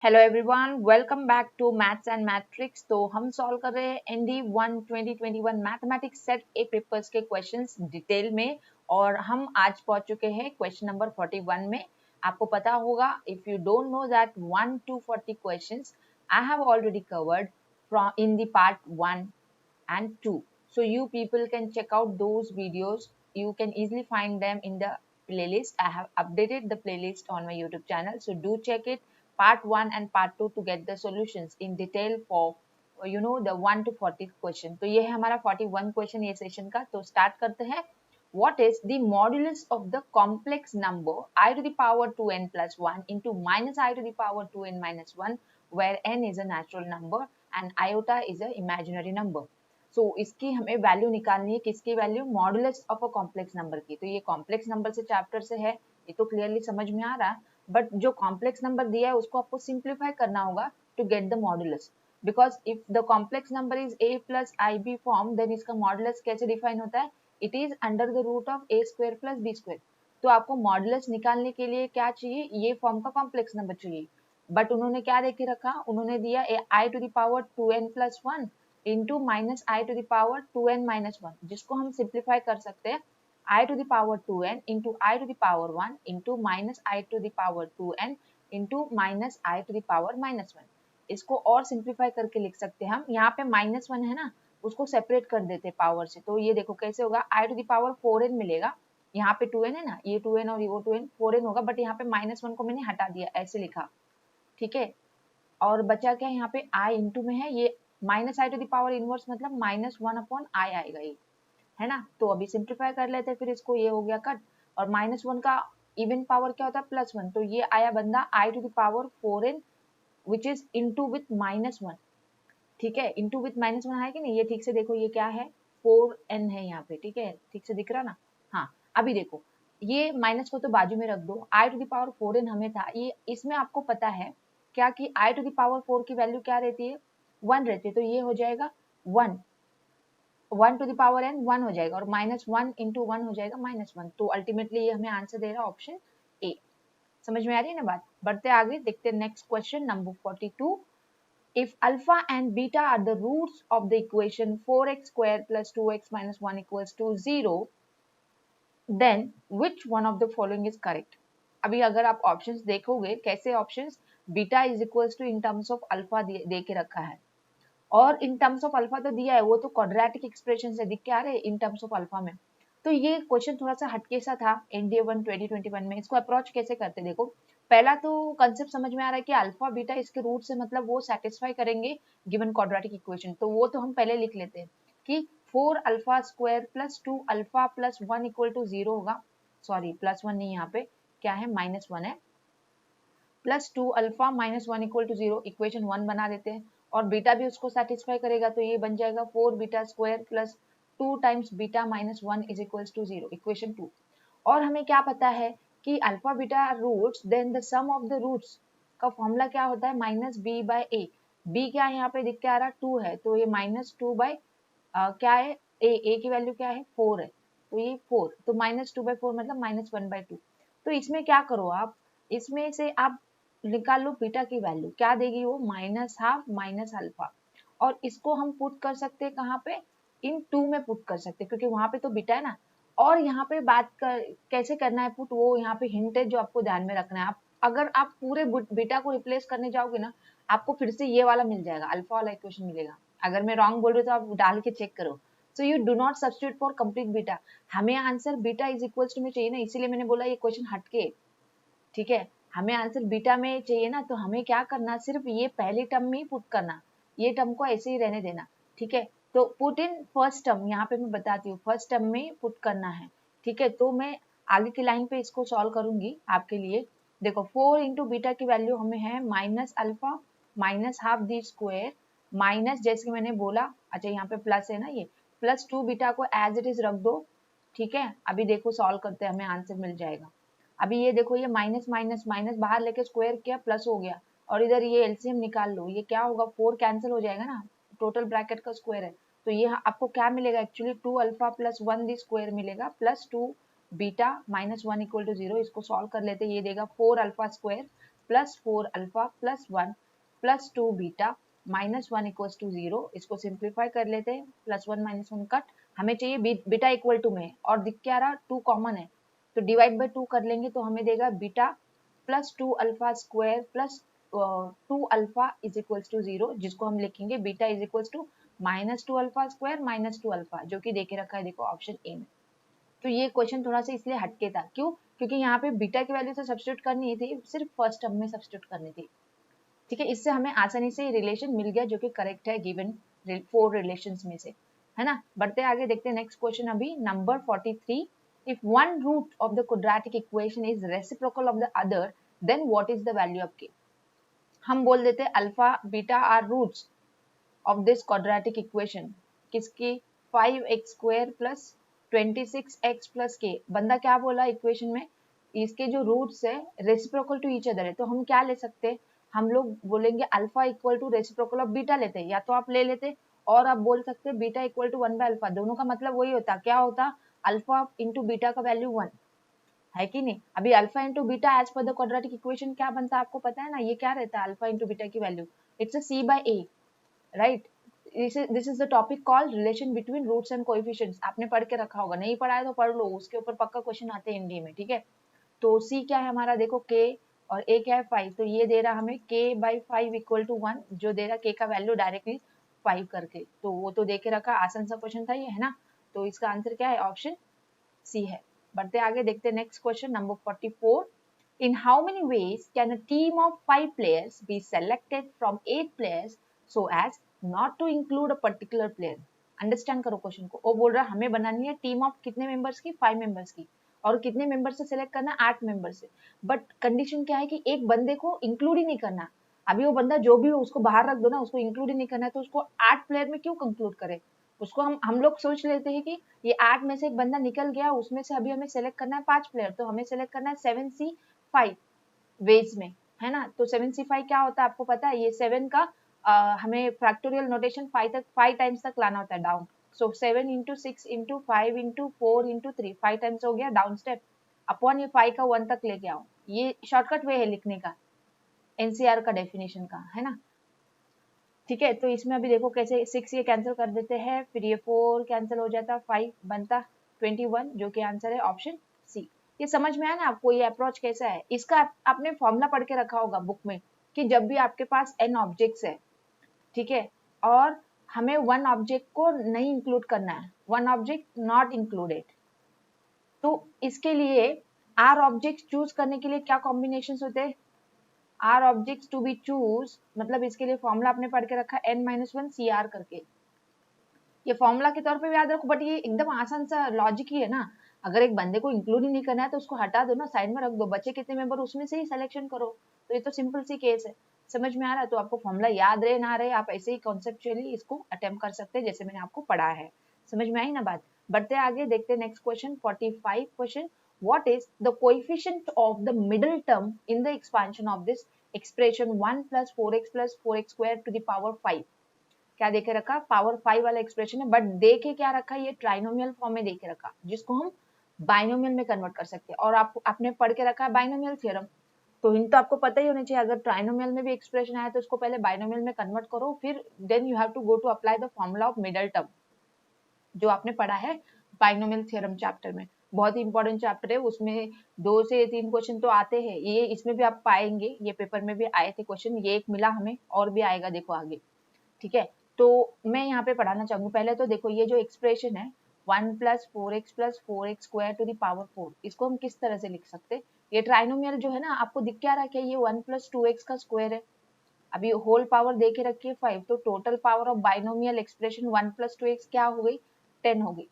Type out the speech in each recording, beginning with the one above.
Hello everyone, welcome back to maths and matrix. तो हम solve कर रहे हैं ND1 2021 mathematics set A papers के क्वेश्चंस डिटेल में और हम आज पहुंच चुके हैं क्वेश्चन नंबर 41 में। आपको पता होगा, if you don't know that 1 to 40 questions I have already covered from in the part 1 and 2. So you people can check out those videos. You can easily find them in the playlist. I have updated the playlist on my YouTube channel. So do check it, part 1 and part 2, to get the solutions in detail for the 1 to 40 question. तो ये है हमारा 41 question ये session का। तो start करते हैं। What is the modulus of the complex number I to the power 2n plus 1 into minus I to the power 2n minus 1, where n is a natural number and iota is a imaginary number? सो इसकी हमें value निकालनी है। किसकी value? Modulus of a complex number की। तो ये complex number से chapter से है, ये तो क्लियरली समझ में आ रहा है। बट जो कॉम्प्लेक्स नंबर दिया है उसको आपको सिंप्लीफाई करना होगा to get the modulus, because if the complex number is a plus I B form, then इसका मॉडुलस कैसे डिफाइन होता है? It is under the root of a square plus b square. तो आपको मॉडुलस निकालने के लिए क्या चाहिए? ये फॉर्म का कॉम्प्लेक्स नंबर चाहिए। बट उन्होंने क्या देके रखा? उन्होंने दिया i to the power 2n plus 1 into minus I to the power 2n minus 1, जिसको हम सिंप्लीफाई कर सकते हैं i to the power 2n into i to the power 1 into minus I to the power 2n into minus I to the power minus 1। इसको और simplify करके लिख सकते हैं हम। यहाँ पे माइनस 1 है ना, उसको सेपरेट कर देते पावर से। तो ये देखो कैसे होगा, आई टू द पावर 4n मिलेगा। यहाँ पे 2n है ना, ये 2n और ये 2n 4n होगा, बट यहाँ पे माइनस 1 को मैंने हटा दिया, ऐसे लिखा। ठीक है, और बचा क्या? यहाँ पे i इंटू में है, ये minus I to the power inverse मतलब माइनस 1 अपॉन आई आएगा ये, है ना। तो अभी सिंप्लीफाई कर लेते हैं, फिर इसको, ये हो गया कट। और माइनस 1 का इवन पावर क्या होता है? प्लस 1। तो ये आया बंदा i to the power 4n which is into with minus 1। ठीक है, इंटू विथ माइनस 1 है कि नहीं? ये ठीक से देखो, ये क्या है? 4n है यहाँ पे। ठीक है, ठीक से दिख रहा ना? हाँ, अभी देखो, ये माइनस को तो बाजू में रख दो। आई टू द पावर 4n हमें था, ये इसमें आपको पता है क्या कि आई टू द पावर 4 की वैल्यू क्या रहती है? 1 रहती है। तो ये हो जाएगा 1 टू द पावर n 1 हो जाएगा, और माइनस 1 इंटू 1 हो जाएगा माइनस 1। तो अल्टीमेटली ये हमें आंसर दे रहा है ऑप्शन ए। समझ में आ रही है ना बात? बढ़ते आगे, देखते हैं next question number 42। If alpha and beta are the roots of the equation 4x square plus 2x minus 1 equals to 0, then which one of the following is correct? अभी अगर आप ऑप्शंस देखोगे, कैसे options? Beta is equals to in terms of alpha दे के रखा है, और इन टर्म्स ऑफ अल्फा तो दिया है, वो तो क्वाड्रेटिक एक्सप्रेशन से दिख के आ रहे हैं इन टर्म्स ऑफ अल्फा में। तो ये क्वेश्चन थोड़ा सा हटके सा था NDA1 2021 में। इसको अप्रोच कैसे करते? देखो, पहला तो कंसेप्ट समझ में आ रहा है कि अल्फा बीटा इसके रूट से मतलब वो सेटिस्फाई करेंगे गिवन क्वाड्रेटिक इक्वेशन। तो वो तो हम पहले लिख लेते हैं कि 4 alpha square plus 2 alpha plus 1 equal to 0 होगा। सॉरी, प्लस 1 नहीं, यहाँ पे क्या है? माइनस 1 है। Plus 2 alpha minus 1 equal to 0, equation 1 बना देते हैं। और बीटा भी उसको सेटिस्फाई करेगा, तो ये बन जाएगा 4 beta square plus 2 times beta minus 1 is equals to 0, equation 2। और हमें क्या पता है कि alpha beta roots, then the sum of the roots का फॉर्मूला क्या होता है? Minus B by A. B क्या है यहाँ पे? दिख के आ रहा 2 है, तो ये माइनस 2 बाय क्या है? ए की वैल्यू क्या है? 4 है, तो ये 4, तो माइनस 2 बाय 4 मतलब माइनस 1 बाय 2। तो इसमें क्या करो आप, इसमें से आप निकाल लो बीटा की वैल्यू, क्या देगी वो? Minus half minus alpha. और इसको हम पुट कर सकते हैं कहाँ पे? इन 2 में पुट कर सकते हैं, क्योंकि वहां पे तो बीटा है ना। और यहाँ पे बात कर कैसे करना है पुट, वो यहाँ पे हिंट है जो आपको ध्यान में रखना है। आप अगर आप पूरे बीटा को रिप्लेस करने जाओगे ना, आपको फिर से ये वाला मिल जाएगा, अल्फा वाला इक्वेशन मिलेगा। अगर मैं रॉन्ग बोल रही हूँ तो आप डाल के चेक करो। So you do not substitute for complete beta. हमें answer beta is equals to में चाहिए ना, इसीलिए मैंने बोला ये क्वेश्चन हटके। ठीक है, हमें आंसर बीटा में चाहिए ना, तो हमें क्या करना? सिर्फ ये पहले टर्म में ही पुट करना, ये टर्म को ऐसे ही रहने देना। ठीक है, तो पुट इन फर्स्ट टर्म, यहाँ पे मैं बताती हूँ, फर्स्ट टर्म में पुट करना है। ठीक है, तो मैं आगे की लाइन पे इसको सॉल्व करूंगी आपके लिए। देखो, 4 इंटू बीटा की वैल्यू हमें है माइनस अल्फा माइनस हाफ दी स्क्वायर माइनस, जैसे कि मैंने बोला, अच्छा यहाँ पे प्लस है ना, ये प्लस 2 बीटा को एज इट इज रख दो। ठीक है, अभी देखो सॉल्व करते हैं, हमें आंसर मिल जाएगा। अभी ये देखो, ये माइनस माइनस माइनस बाहर लेके स्क्वायर किया, प्लस हो गया। और इधर ये एलसीएम निकाल लो, ये क्या होगा? 4 कैंसिल हो जाएगा ना, टोटल ब्रैकेट का स्क्वायर है। तो ये आपको क्या मिलेगा? Actually 2 alpha plus 1 the square मिलेगा plus 2 beta minus 1 equal to 0। इसको सॉल्व कर लेते हैं, ये देगा 4 alpha square plus 4 alpha plus 1 plus 2 beta minus 1 equals to 0। इसको सिंप्लीफाई कर लेते हैं, प्लस 1 माइनस 1 कट, हमें चाहिए बीटा इक्वल टू में और दिख क्या रहा 2 कॉमन है तो डिवाइड बाय 2 कर लेंगे तो हमें देगा beta plus 2 alpha square plus 2 alpha is equals to 0, जिसको हम लिखेंगे beta is equals to minus 2 alpha square minus 2 alpha, जो कि देके रखा है देखो ऑप्शन ए में। तो ये क्वेश्चन थोड़ा सा इसलिए हटके था, क्यों? क्योंकि यहाँ पे बीटा की वैल्यू से सब्स्टिट्यूट करनी थी, सिर्फ फर्स्ट टर्म में सब्स्टिट्यूट करनी थी। ठीक है, इससे हमें आसानी से रिलेशन मिल गया जो कि करेक्ट है गिवन 4 रिलेशंस में से, है ना। बढ़ते आगे देखते हैं नेक्स्ट क्वेश्चन अभी number 43। If one root of the quadratic equation is reciprocal of the other then what is the value of K. हम बोल देते हैं alpha beta are roots of this quadratic equation, किसकी 5x square plus 26x plus के। बंदा क्या बोला equation में, इसके जो रूट्स है रेसिप्रोकल टू ईच अदर है, तो हम क्या ले सकते हैं, हम लोग बोलेंगे alpha equal to reciprocal of beta लेते हैं, या तो आप ले लेते और आप बोल सकते हैं beta equal to 1 by alpha. दोनों का मतलब वही होता, क्या होता, अल्फा इंटू बीटा का वैल्यू 1 है कि नहीं। अभी alpha into beta as per the quadratic equation क्या बनता है आपको पता है ना, ये क्या रहता है अल्फा इंटू बीटा की value, it's a C by A, right. This is the topic called relation between roots and coefficients. आपने पढ़ के रखा होगा, नहीं पढ़ा है तो पढ़ लो, उसके ऊपर पक्का क्वेश्चन आते हैं एनडीए में, ठीक है। तो सी क्या है हमारा देखो के, और ए क्या है 5, तो ये दे रहा हमें के बाई 5 इक्वल टू 1, जो दे रहा के का वैल्यू डायरेक्टली 5 करके, तो वो तो दे के रखा, आसान सा क्वेश्चन था ये, है ना। तो इसका आंसर क्या है, ऑप्शन सी है। बढ़ते आगे देखते हैं next question number 44। In how many ways can a team of 5 players be selected from 8 players so as not to include a particular player? Understand करो क्वेश्चन को। वो बोल रहा है हमें बनानी है टीम ऑफ कितने मेंबर्स की, 5 मेंबर्स की, और कितने मेंबर से सिलेक्ट करना, 8 मेंबर से। बट कंडीशन क्या है कि एक बंदे को इंक्लूड ही नहीं करना। अभी वो बंदा जो भी हो उसको बाहर रख दो ना, उसको इंक्लूड ही नहीं करना है, तो उसको 8 प्लेयर में क्यों कंक्लूड करे। उसको हम लोग सोच लेते हैं कि ये 8 में से एक बंदा निकल गया, उसमें से अभी हमें सेलेक्ट करना है 5 प्लेयर, तो हमें सेलेक्ट करना है 7C5 वेज में, है ना। तो 7C5 क्या होता है आपको पता है, ये 7 का हमें फैक्टोरियल नोटेशन 5 टाइम्स तक लाना होता है डाउन। सो 7 into 6 into 5 into 4 into 3, 5 times हो गया डाउन स्टेप, अपॉन ये 5 का 1 तक लेके आओ। ये शॉर्टकट वे है लिखने का, एनसीआर का डेफिनेशन का, है ना। ठीक है, तो इसमें अभी देखो कैसे 6 ये कैंसिल कर देते हैं, फिर ये 4 कैंसिल हो जाता, 5 बनता 21, जो कि आंसर है ऑप्शन सी। ये समझ में आया ना आपको, ये अप्रोच कैसा है। इसका आपने फॉर्मूला पढ़ के रखा होगा बुक में कि जब भी आपके पास n ऑब्जेक्ट्स है, ठीक है, और हमें 1 ऑब्जेक्ट को नहीं इंक्लूड करना है, 1 ऑब्जेक्ट नॉट इंक्लूडेड, तो इसके लिए r ऑब्जेक्ट चूज करने के लिए क्या कॉम्बिनेशन होते हैं, r objects to be choose, मतलब इसके लिए फॉर्मूला आपने पढ़ के रखा n-1 CR करके। ये फॉर्मूला के तौर पे भी याद रखो, बट ये एकदम आसान सा लॉजिक ही है ना। अगर एक बंदे को इंक्लूड ही नहीं करना है तो उसको हटा दो ना, साइड में रख दो, बच्चे कितने मेंबर उसमें से ही सिलेक्शन करो। तो ये तो सिंपल सी केस है, समझ में आ रहा है। तो आपको फॉर्मूला याद रहे ना रहे, आप ऐसे ही कॉन्सेप्चुअली इसको अटेम्प्ट कर सकते हैं, जैसे मैंने आपको पढ़ा है। समझ में आई ना बात। बढ़ते आगे देखते हैं next question 45 question. What is the coefficient of the middle term in the expansion of this expression 1 plus 4x plus 4x square to the power 5? क्या देके रखा, पावर 5 वाला एक्सप्रेशन है, बट देके क्या रखा, ये ट्राइनोमियल फॉर्म में देके रखा, जिसको हम बाइनोमियल में कन्वर्ट कर सकते हैं। और आपने पढ़ के रखा है बाइनोमियल थ्योरम, तो इन तो आपको पता ही होना चाहिए। अगर ट्राइनोमियल में भी एक्सप्रेशन आया तो उसको पहले बाइनोमियल में कन्वर्ट करो, फिर then you have to go to apply the formula of middle term, जो आपने पढ़ा है बाइनोमियल थ्योरम चैप्टर में। बहुत ही इंपॉर्टेंट चैप्टर है, उसमें 2 से 3 क्वेश्चन तो आते हैं, ये इसमें भी आप पाएंगे, ये पेपर में भी आए थे क्वेश्चन, ये एक मिला हमें और भी आएगा देखो आगे, ठीक है। तो मैं यहाँ पे पढ़ाना चाहूंगी, पहले तो देखो ये जो एक्सप्रेशन है 1 plus 4x plus 4x square to the power 4, इसको हम किस तरह से लिख सकते हैं। ये ट्राइनोमियल जो है ना, आपको दिख क्या रहा है, ये 1 प्लस 2x का स्क्वायर है, अभी होल पावर दे के रखी है 5, तो total power of binomial expression 1 plus 2x क्या हो गई, 10 हो गई।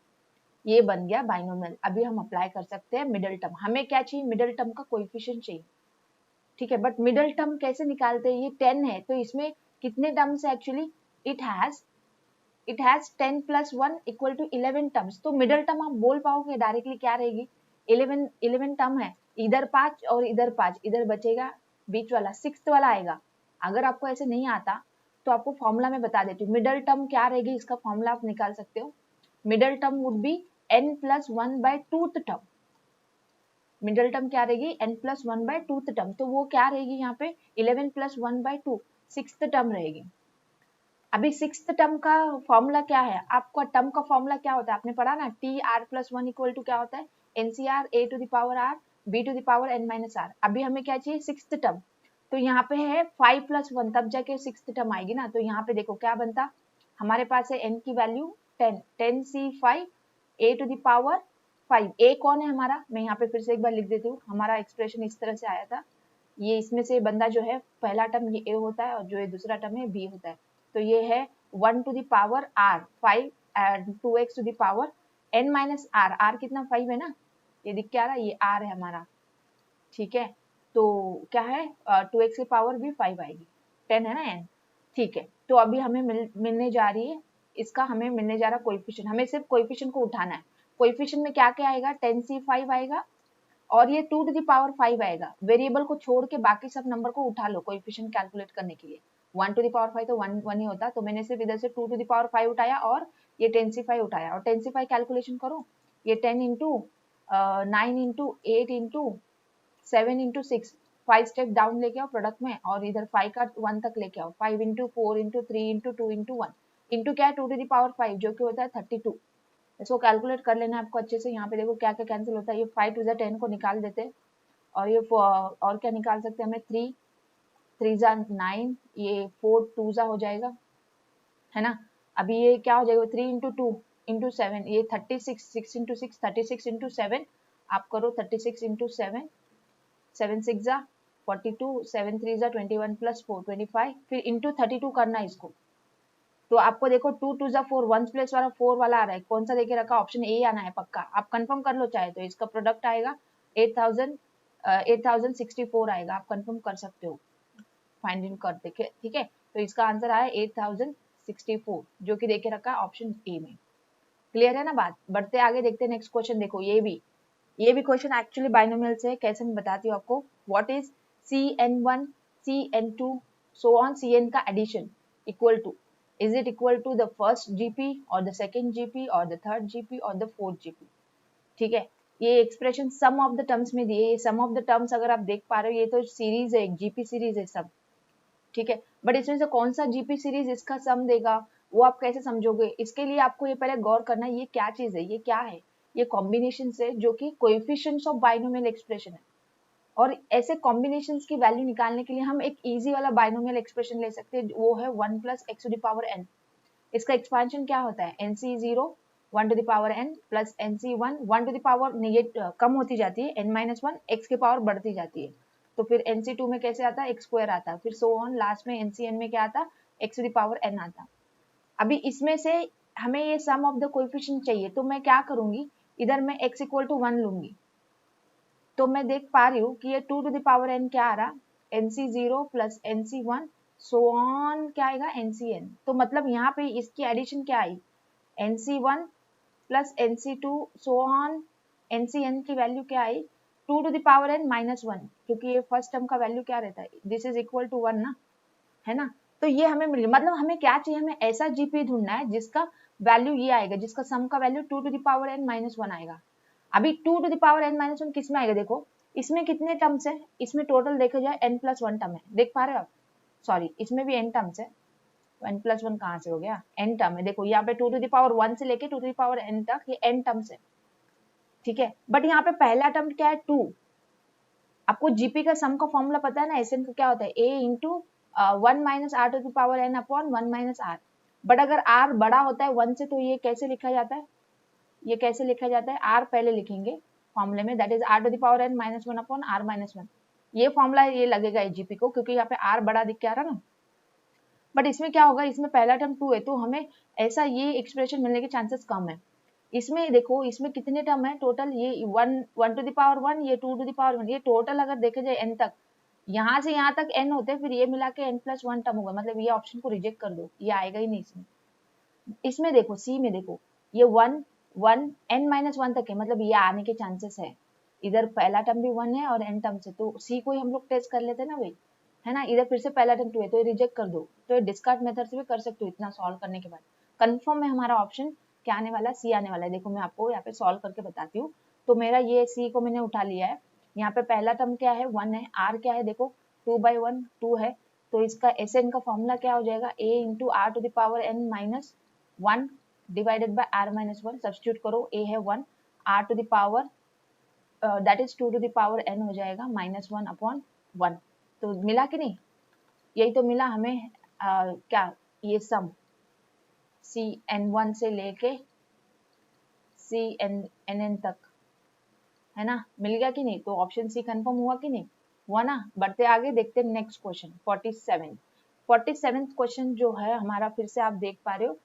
ये बन गया बाइनोमियल। अभी हम अप्लाई कर सकते हैं मिडल टर्म। हमें क्या चाहिए, मिडल टर्म का कोएफिशिएंट चाहिए, ठीक है। बट मिडल टर्म कैसे निकालते हैं, ये 10 है, तो इसमें कितने टर्म्स है actually, it has 10 plus 1 equal to 11 terms. तो मिडल टर्म आप बोल पाओगे डायरेक्टली क्या रहेगी, 11 टर्म है, इधर 5 और इधर 5, इधर बचेगा बीच वाला 6th वाला आएगा। अगर आपको ऐसे नहीं आता तो आपको फॉर्मूला में बता देती हूँ, मिडल टर्म क्या रहेगी, इसका फॉर्मूला आप निकाल सकते हो। Middle term would be n plus 1 by 2th term, middle term क्या रहेगी, n प्लस 1/2th टर्म, तो वो क्या रहेगी यहाँ पे 11 प्लस 1/2 6th टर्म रहेगी। अभी 6th टर्म का फॉर्मूला क्या है, आपका टर्म का फॉर्मूला क्या होता है, आपने पढ़ा ना, T R plus 1 equal to क्या होता है, NCR A to the power R B to the power n minus R. अभी हमें क्या चाहिए 6th टर्म, तो यहाँ पे है 5 प्लस 1 तब जाके 6th टर्म आएगी ना। तो यहाँ पे देखो क्या बनता, हमारे पास है n की value 10c5 a to the power 5। a कौन है हमारा, मैं यहाँ पे फिर से एक बार लिख देती हूँ, हमारा एक्सप्रेशन इस तरह से आया था, ये इसमें से बंदा जो है पहला टर्म ये a होता है और जो ये दूसरा टर्म है b होता है। तो ये है 1 to the power r 5 and 2x to the power n minus r। r कितना 5 है ना, ये दिख क्या रहा है, ये r है हमारा, ठीक है। तो क्या है 2x की पावर भी 5 आएगी, 10 है ना n, ठीक है। तो अभी हमें मिलने जा रही है, इसका हमें मिलने जा रहा कोएफिशिएंट, हमें सिर्फ कोएफिशिएंट को उठाना है। कोएफिशिएंट में क्या क्या आएगा, 10c5 आएगा और ये 2 टू द पावर 5 आएगा। वेरिएबल को छोड़ के बाकी सब नंबर को उठा लो कोएफिशिएंट कैलकुलेट करने के लिए। 1 टू द पावर 5 तो 1 ही होता, तो मैंने सिर्फ इधर से 2 टू द पावर 5 उठाया और ये 10c5 उठाया, और 10c5 कैलकुलेशन करो, ये 10 into 9 into 8 into 7 into 6, 5 step down लेके आओ प्रोडक्ट में, और इधर 5 का 1 तक लेके आओ, 5 into 4 into 3 into 2 into 1 into क्या है 2 टू द पावर 5 जो कि होता है 32। इसको कैलकुलेट कर लेना आपको अच्छे से। यहाँ पे देखो क्या क्या कैंसिल होता है, ये 5 टू 10 को निकाल देते हैं, और ये और क्या निकाल सकते हैं हमें, 3 3 9, ये 4 2 हो जाएगा, है ना। अभी ये क्या हो जाएगा 3 इंटू 2 इंटू 7, ये 36, 6 इंटू 6 36 इंटू 7, आप करो 36 इंटू 7, 7 6 42, 7 3 21 प्लस 4 25, फिर इंटू 32 करना है इसको। तो आपको देखो 2 2 4 1 प्लेस वाला 4 वाला आ रहा है, कौन सा देके रखा, ऑप्शन ए आना है पक्का, आप कंफर्म कर लो चाहे तो। इसका प्रोडक्ट आएगा 8064 आएगा, आप कंफर्म कर सकते हो फाइंड इन कर देखे, ठीक है। तो इसका आंसर आया 8064 जो कि देके रखा है ऑप्शन ए में। क्लियर है ना बात, बढ़ते आगे देखते हैं नेक्स्ट क्वेश्चन। देखो ये भी क्वेश्चन एक्चुअली बाइनोमियल से है, कैसे मैं बताती हूँ आपको। What is cn1 cn2 so on cn का addition equal to, is it equal to the first GP or the second GP or the third GP or the fourth GP, ठीक है। ये expression sum of the terms में दिए, सम of the terms अगर आप देख पा रहे हो, ये तो सीरीज है, एक जीपी सीरीज है सब, ठीक है। बट इसमें से कौन सा जीपी सीरीज इसका सम देगा वो आप कैसे समझोगे, इसके लिए आपको ये पहले गौर करना है ये क्या चीज है, ये क्या है, ये कॉम्बिनेशन है जो कि कोएफिशिएंट्स ऑफ बाइनोमियल एक्सप्रेशन है। और ऐसे कॉम्बिनेशंस की वैल्यू निकालने के लिए हम एक इजी वाला बाइनोमियल एक्सप्रेशन ले सकते हैं, वो है 1 plus X to the power n। इसका एक्सपेंशन क्या होता है, nc0 1 to the power n plus nc1 1 to the power ये कम होती जाती है, n माइनस 1 x के पावर बढ़ती जाती है, तो फिर nc2 में कैसे आता है x स्क्वायर आता है, फिर सो ऑन लास्ट में ncn में क्या आता, x to the power n आता। अभी इसमें से हमें ये सम ऑफ द कोएफिशिएंट चाहिए, तो मैं क्या करूंगी, इधर मैं x इक्वल टू 1 लूंगी, तो मैं देख पा रही हूँ कि ये 2 टू द पावर n क्या आ रहा, nc0 plus nc1 so on क्या आएगा ncn। तो मतलब यहाँ पे इसकी एडिशन क्या आई, nc1 plus nc2 so on ncn की वैल्यू क्या आई 2 to the power n minus 1, क्योंकि ये फर्स्ट टर्म का वैल्यू क्या रहता है, दिस इज इक्वल टू 1 ना, है ना। तो ये हमें मिल, मतलब हमें क्या चाहिए, हमें ऐसा जीपी ढूंढना है जिसका वैल्यू ये आएगा, जिसका सम का value 2 to the power n minus 1 आएगा। अभी 2 to the power n minus 1 किस में आएगा, देखो इसमें कितने टर्म्स है, इसमें टोटल देखा जाए n प्लस 1 टर्म है, देख पा रहे हो आप, सॉरी इसमें भी n टर्म्स है, 1 प्लस 1 कहाँ से हो गया, n टर्म है, देखो यहाँ पे 2 टू द पावर 1 से लेके 2 टू द पावर n तक ये n टर्म्स है, ठीक है। बट यहाँ पे पहला टर्म क्या है 2, आपको जीपी का सम का फॉर्मूला पता है ना, एसएन का क्या होता है a into 1 minus R to the power n upon 1 minus R. But अगर r बड़ा होता है 1 से तो ये कैसे लिखा जाता है, ये कैसे लिखा जाता है, r पहले लिखेंगे फॉर्मूले में, that is r to the power n minus 1 upon r minus 1, ये फॉर्मूला ये लगेगा जीपी को, क्योंकि यहाँ पे r बड़ा दिख के आ रहा ना। बट इसमें क्या होगा, इसमें पहला टर्म 2 है, तो हमें ऐसा ये एक्सप्रेशन मिलने के चांसेस कम है। इसमें देखो इसमें कितने टर्म है टोटल, ये 1 टू द पावर 1, ये 2 टू द पावर 1, ये टोटल अगर देखे जाए n तक, यहाँ से यहाँ तक n होते हैं, फिर ये मिला के n प्लस 1 टर्म होगा, मतलब ये ऑप्शन को रिजेक्ट कर दो, ये आएगा ही नहीं इसमें। इसमें देखो सी में देखो ये 1 1 n माइनस 1 तक है, मतलब ये आने के चांसेस है, इधर पहला टर्म भी 1 है और n टर्म से, तो सी को ही हम लोग टेस्ट कर लेते हैं ना वही, है ना। इधर फिर से पहला टर्म 2 है तो ये रिजेक्ट कर दो, तो ये डिस्कार्ड मेथड से भी कर सकते हो, इतना सॉल्व करने के बाद कंफर्म है हमारा ऑप्शन क्या आने वाला है, सी आने वाला है। देखो मैं आपको यहाँ पे सॉल्व करके बताती हूँ। तो मेरा ये सी को मैंने उठा लिया है, यहाँ पे पहला टर्म क्या है 1 है, r क्या है देखो 2/1 2 है, तो इसका Sn का फॉर्मूला क्या हो जाएगा a into r to the power n minus 1 divided by r minus 1, substitute करो a है 1, r to the power that is 2 to the power n हो जाएगा माइनस 1 अपॉन 1। तो मिला कि नहीं, यही तो मिला हमें क्या ये सम Cn1 से लेके Cnn तक, है ना, मिल गया कि नहीं। तो ऑप्शन सी कंफर्म हुआ कि नहीं हुआ ना। बढ़ते आगे देखते हैं नेक्स्ट क्वेश्चन 47 क्वेश्चन जो है हमारा, फिर से आप देख पा रहे हो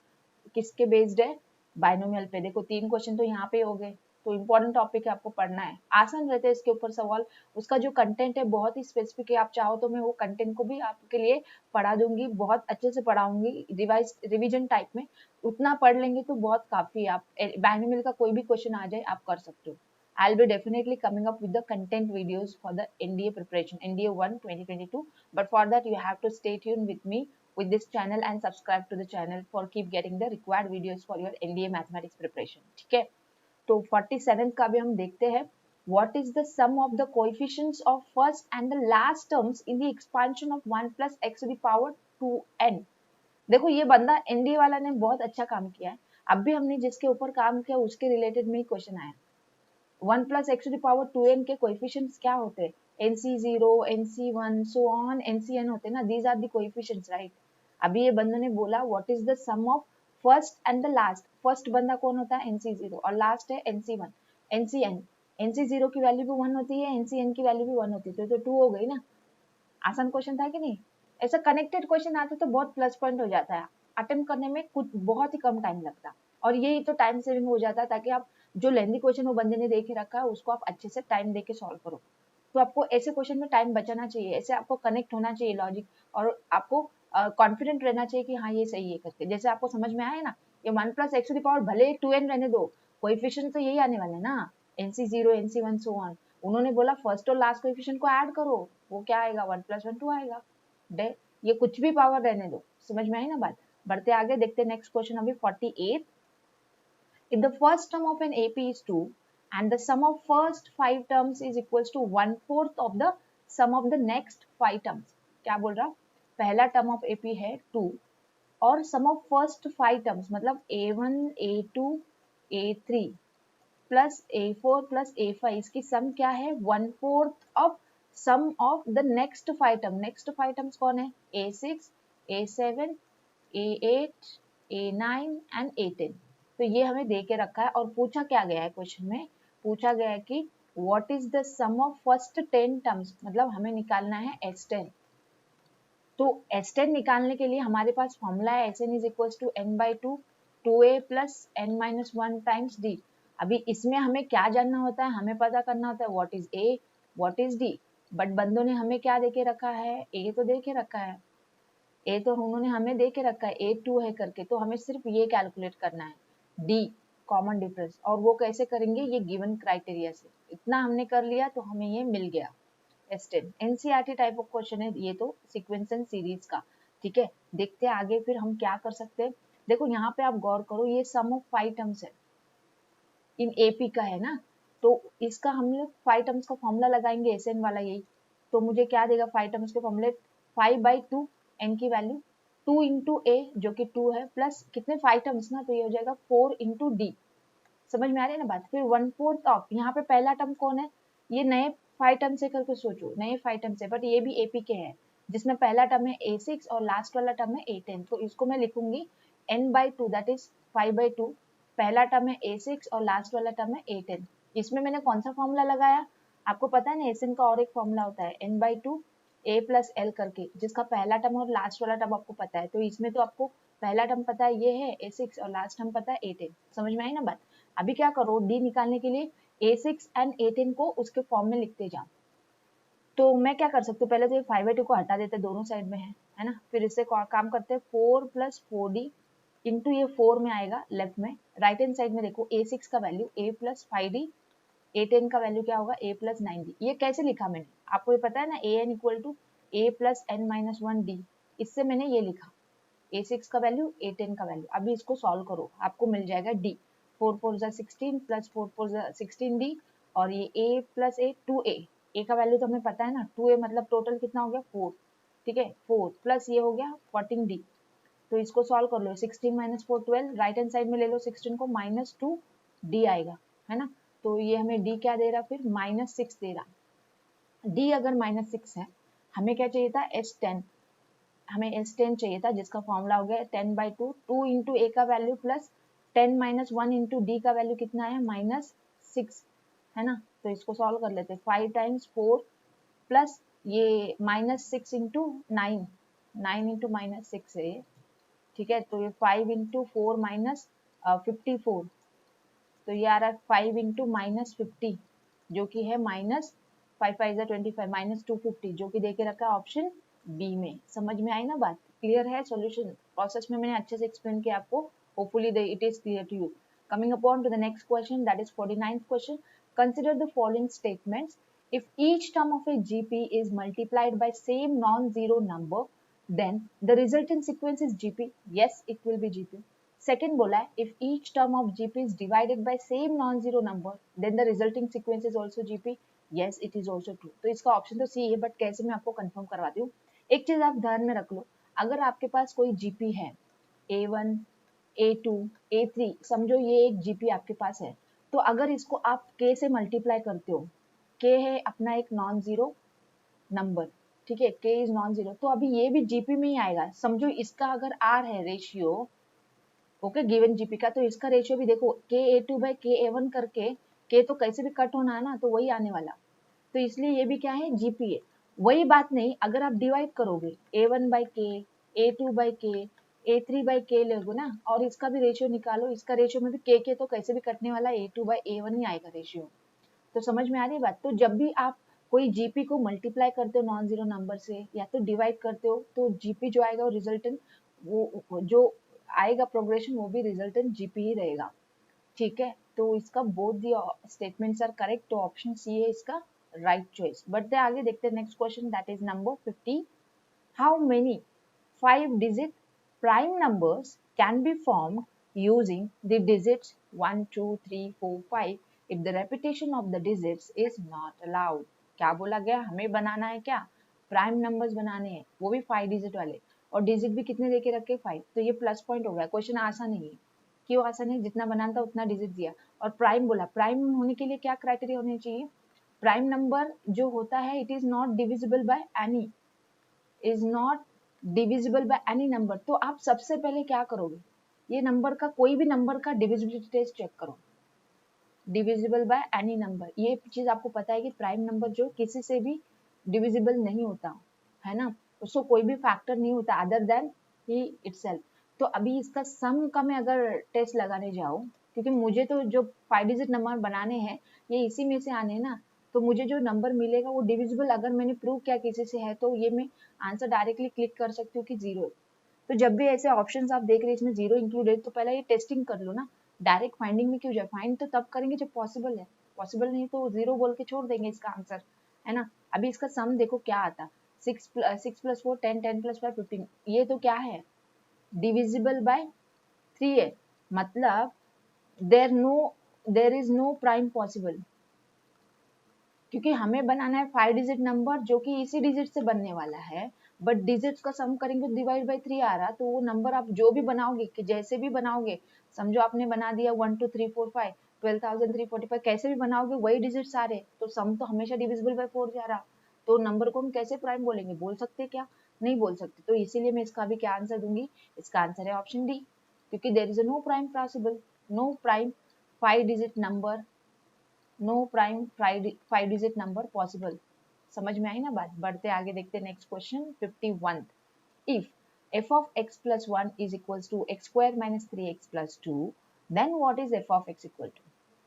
किसके बेस्ड है, बाइनोमियल पे। देखो 3 क्वेश्चन तो यहाँ पे हो गए, तो इम्पोर्टेंट टॉपिक है, आपको पढ़ना है, आसान रहते हैं इसके ऊपर सवाल। उसका जो कंटेंट है बहुत ही स्पेसिफिक है, आप चाहो तो मैं वो कंटेंट को भी आपके लिए पढ़ा दूंगी, बहुत अच्छे से पढ़ाऊंगी रिविजन टाइप में। उतना पढ़ लेंगे तो बहुत काफी, आप बाइनोमियल का कोई भी क्वेश्चन आ जाए आप कर सकते हो। I'll be definitely coming up with the content videos for the NDA preparation, NDA 1 2022. But for that, you have to stay tuned with me with this channel and subscribe to the channel for keep getting the required videos for your NDA mathematics preparation. ठीक है, तो 47 का भी हम देखते हैं। What is the sum of the coefficients of first and the last terms in the expansion of 1 plus x to the power 2n? देखो ये बंदा NDA वाला ने बहुत अच्छा काम किया है। अब भी हमने जिसके ऊपर काम किया उसके रिलेटेड में ही क्वेश्चन आया। 1 plus x to the power 2n के कोएफिशिएंट्स क्या होते हैं, nc0 nc1 so on ncn होते हैं ना, these are the coefficients, right। अभी ये बंदे ने बोला what is the sum of first and the last, first बंदा कौन होता है nc0 और लास्ट है nc1 ncn, nc0 की वैल्यू भी 1 होती है, ncn की वैल्यू भी 1 होती है, तो 2 हो गई ना। आसान क्वेश्चन था कि नहीं। ऐसा कनेक्टेड क्वेश्चन आता तो बहुत प्लस पॉइंट हो जाता है, अटेम्प्ट करने में कुछ बहुत ही कम टाइम लगता, और यही तो टाइम सेविंग हो जाता है, ताकि आप जो लेंदी क्वेश्चन वो बंदे ने दे के रखा है उसको आप अच्छे से टाइम दे के सॉल्व करो। तो आपको ऐसे क्वेश्चन में टाइम बचाना चाहिए, ऐसे आपको कनेक्ट होना चाहिए लॉजिक, और आपको कॉन्फिडेंट रहना चाहिए कि हाँ ये सही है करके। जैसे आपको समझ में आया ना, ये 1 plus X to the power भले 2n रहने दो, कोएफिशिएंट तो यही आने वाले ना, nc0 nc1 सो ऑन। उन्होंने बोला फर्स्ट और लास्ट कोएफिशिएंट को ऐड करो, वो क्या आएगा 1 + 1 2 आएगा। डे ये कुछ भी पावर रहने दो, समझ में आई ना बात। बढ़ते आगे देखते हैं नेक्स्ट क्वेश्चन अभी 48। If the first term of an AP is 2 and the sum of first 5 terms is equals to 1/4 of the sum of the next 5 terms, क्या बोल रहा, पहला टर्म ऑफ AP है 2 और सम ऑफ फर्स्ट 5 टर्म्स मतलब A1 A2 A3 plus A4 plus A5, इसकी सम क्या है 1/4 of sum of the next 5 term. Next 5 terms कौन है, A6 A7 A8 A9 and A10। तो ये हमें दे के रखा है, और पूछा क्या गया है क्वेश्चन में, पूछा गया है कि what is the sum of first 10 terms, मतलब हमें निकालना है S10। तो S10 निकालने के लिए हमारे पास फॉर्मूला है Sn is equal to n/2 2a plus n-1 times d। अभी इसमें हमें क्या जानना होता है, हमें पता करना होता है what is a what is d। But बंदों ने हमें क्या देके रखा है, a तो देके रखा है, ए तो उन्होंने हमें दे के रखा है A2 है करके, तो हमें सिर्फ ये कैलकुलेट करना है D कॉमन डिफरेंस, और वो कैसे करेंगे, ये गिवन क्राइटेरिया से। इतना हमने कर लिया तो हमें ये मिल गया S10। NCERT type of question है ये तो, सीक्वेंस एंड सीरीज का। ठीक है, देखते हैं आगे फिर हम क्या कर सकते हैं। देखो यहाँ पे आप गौर करो, ये सम ऑफ 5 टर्म्स है, इन AP का है ना, तो इसका हम लोग 5 टर्म्स का फॉर्मूला लगाएंगे SN वाला यही। तो मुझे क्या देगा 5 टर्म्स के फॉर्मूले, 5/2 n की वैल्यू 2 इंटू a जो कि 2 है, प्लस कितने 5 टर्म्स ना, तो ये हो जाएगा 4 इंटू डी। समझ में आ रही है ना बात। फिर 1/4 ऑफ, यहाँ पे पहला टर्म कौन है, ये नए 5 टर्म से करके सोचो, नए 5 टर्म से, बट ये भी AP के हैं, जिसमें पहला टर्म है A6 और लास्ट वाला टर्म है A10। तो इसको मैं लिखूंगी n/2 दैट इज 5/2, पहला टर्म है A6 और लास्ट वाला टर्म है A10। इसमें मैंने कौन सा फॉर्मूला लगाया, आपको पता है ना SN का और एक फॉर्मूला होता है n/2 a प्लस एल करके, जिसका पहला टर्म और लास्ट वाला टर्म आपको पता है। तो इसमें तो आपको पहला टर्म पता है ये है A6 और लास्ट टर्म पता है A10। समझ में आई ना बात। अभी क्या करो, D निकालने के लिए A6 एंड A10 को उसके फॉर्म में लिखते जाओ। तो मैं क्या कर सकती हूँ, पहले तो ये 5/2 को हटा देते, दोनों साइड में है ना। फिर इससे काम करते हैं 4 + 4D इंटू ये 4 में आएगा लेफ्ट में, राइट हैंड साइड में देखो A6 का वैल्यू a + 5D, A10 का वैल्यू क्या होगा a + 9D। ये कैसे लिखा मैंने, आपको ये पता है ना, an equal to a + n-1d, इससे मैंने ये लिखा A6 का वैल्यू A10 का वैल्यू। अभी इसको सॉल्व करो, आपको मिल जाएगा D, 4 4 16 + 4 4 16D, और ये a + a 2a ए का वैल्यू तो हमें पता है ना, 2a मतलब टोटल कितना हो गया 4, ठीक है 4 प्लस ये हो गया 14d, तो इसको सॉल्व कर लो, 16 माइनस 4 12, राइट हैंड साइड में ले लो 16 को, माइनस 2d आएगा, है ना। तो ये हमें d क्या दे रहा, फिर माइनस 6 दे रहा। d अगर माइनस 6 है, हमें क्या चाहिए था S10, हमें S10 चाहिए था, जिसका फॉर्मूला हो गया 10/2, 2 इंटू ए का value plus 10 minus 1 into D का वैल्यू कितना है -6, है ना। तो इसको सॉल्व कर लेते, 5 टाइम्स 4 प्लस ये -6 इंटू 9, 9 इंटू -6 है, ठीक है। तो ये 5 इंटू 4 माइनस 54, तो ये आ रहा है 5 इंटू -50, जो कि है -5×5 = 25, -250, जो कि देके रखा है ऑप्शन बी में। समझ में आई ना बात, क्लियर है। सॉल्यूशन प्रोसेस में मैंने अच्छे से एक्सप्लेन किया आपको, hopefully it is clear to you. Coming upon to the next question, that is 49th question. Consider the following statements, if each term of a GP is multiplied by same non-zero number, then the resultant sequence is GP. Yes, it will be GP. Second बोला है, if each term of GP is divided by same non-zero number, then the resulting sequence is also GP. Yes, it is also true. तो इसका option तो सी है, but कैसे मैं आपको confirm करवाती हूँ। एक चीज आप ध्यान में रख लो, अगर आपके पास कोई GP है A1, A2, A3, समझो ये एक GP आपके पास है, तो अगर इसको आप K से मल्टीप्लाई करते हो, K है अपना एक नॉन जीरो नंबर, ठीक है, K इज नॉन जीरो, तो अभी ये भी जीपी में ही आएगा। समझो इसका अगर R है रेशियो, ओके, गिवन जीपी का, तो इसका रेशियो भी देखो KA2/KA1 करके, K तो कैसे भी कट होना है ना, तो वही आने वाला, तो इसलिए ये भी क्या है जीपी है। वही बात नहीं, अगर आप डिवाइड करोगे A1/K, A2/K, A3/K लोगे ना, और इसका भी रेशियो निकालो, इसका रेशियो में भी K तो कैसे भी कटने वाला A2/A1 ही आएगा रेशियो। तो समझ में आ रही है बात। तो जब भी आप कोई जीपी को मल्टीप्लाई करते हो नॉन जीरो नंबर से, या तो डिवाइड करते हो, तो जीपी जो आएगा वो रिजल्टेंट, वो जो आएगा प्रोग्रेशन, वो भी रिजल्टेंट जीपी ही रहेगा, ठीक है। तो इसका both the statements are correct, तो ऑप्शन सी है इसका राइट चॉइस। बढ़ते आगे, देखते हैं next question, that is number 50। How many 5-digit prime numbers can be formed using the digits 1 2 3 4 5 if the repetition of the digits is not allowed। क्या बोला गया, हमें बनाना है क्या, प्राइम नंबर्स बनाने हैं, वो भी 5 डिजिट वाले, और डिजिट भी कितने देके रखे 5, तो ये प्लस पॉइंट हो गया। क्वेश्चन आसान नहीं है, क्यों आसान है, जितना बनाना था उतना डिजिट दिया। और प्राइम बोला, प्राइम होने के लिए क्या क्राइटेरिया होने चाहिए, प्राइम नंबर जो होता है it is not divisible by any, is not divisible by any number. तो आप सबसे पहले क्या करोगे, ये नंबर का, कोई भी नंबर का डिविजिबिलिटी टेस्ट चेक करो, डिविजिबल बाय एनी नंबर। ये चीज आपको पता है कि प्राइम नंबर जो किसी से भी डिविजिबल नहीं होता है ना, उसको कोई भी फैक्टर नहीं होता अदर देन ही इटसेल्फ। तो अभी इसका सम का मैं अगर टेस्ट लगाने जाऊं, क्योंकि मुझे तो जो 5 डिजिट नंबर बनाने हैं ये इसी में से आने ना, तो मुझे जो नंबर मिलेगा वो डिविजिबल अगर मैंने प्रूव किया किसी से है, तो ये मैं आंसर डायरेक्टली क्लिक कर सकती हूँ कि 0। तो जब भी ऐसे ऑप्शंस आप देख रहे हैं इसमें 0 इंक्लूडेड, तो पहले ये टेस्टिंग कर लो ना, डायरेक्ट फाइंडिंग में क्यों जाए, फाइंड तो तब करेंगे जब पॉसिबल है, पॉसिबल नहीं तो 0 बोल के छोड़ देंगे इसका आंसर, है ना। अभी इसका सम देखो क्या आता, 6 + 4 10, 10 + 5 15, ये तो क्या है, डिविजिबल बाय 3 है, मतलब there is no prime possible, क्योंकि हमें बनाना है 5 डिजिट नंबर जो कि इसी डिजिट से बनने वाला है, बट डिजिट्स का सम करेंगे तो डिवाइड बाय 3 आ रहा, तो वो नंबर आप जो भी बनाओगे, कि जैसे भी बनाओगे, समझो आपने बना दिया 1 2 3 4 5 12,345, कैसे भी बनाओगे वही डिजिट्स आ रहे, तो सम तो हमेशा डिविजिबल बाय 4 जा रहा, तो नंबर को हम कैसे प्राइम बोलेंगे, बोल सकते क्या, नहीं बोल सकते। तो इसीलिए मैं इसका भी क्या आंसर दूंगी, इसका आंसर है ऑप्शन डी, क्योंकि there is no prime possible, no prime 5 digit number, no prime 5 digit number possible. समझ में आई ना बात। बढ़ते आगे, देखते हैं next question 51। If f of x plus 1 is equals to x square minus 3x plus 2, then what is f of x equal to।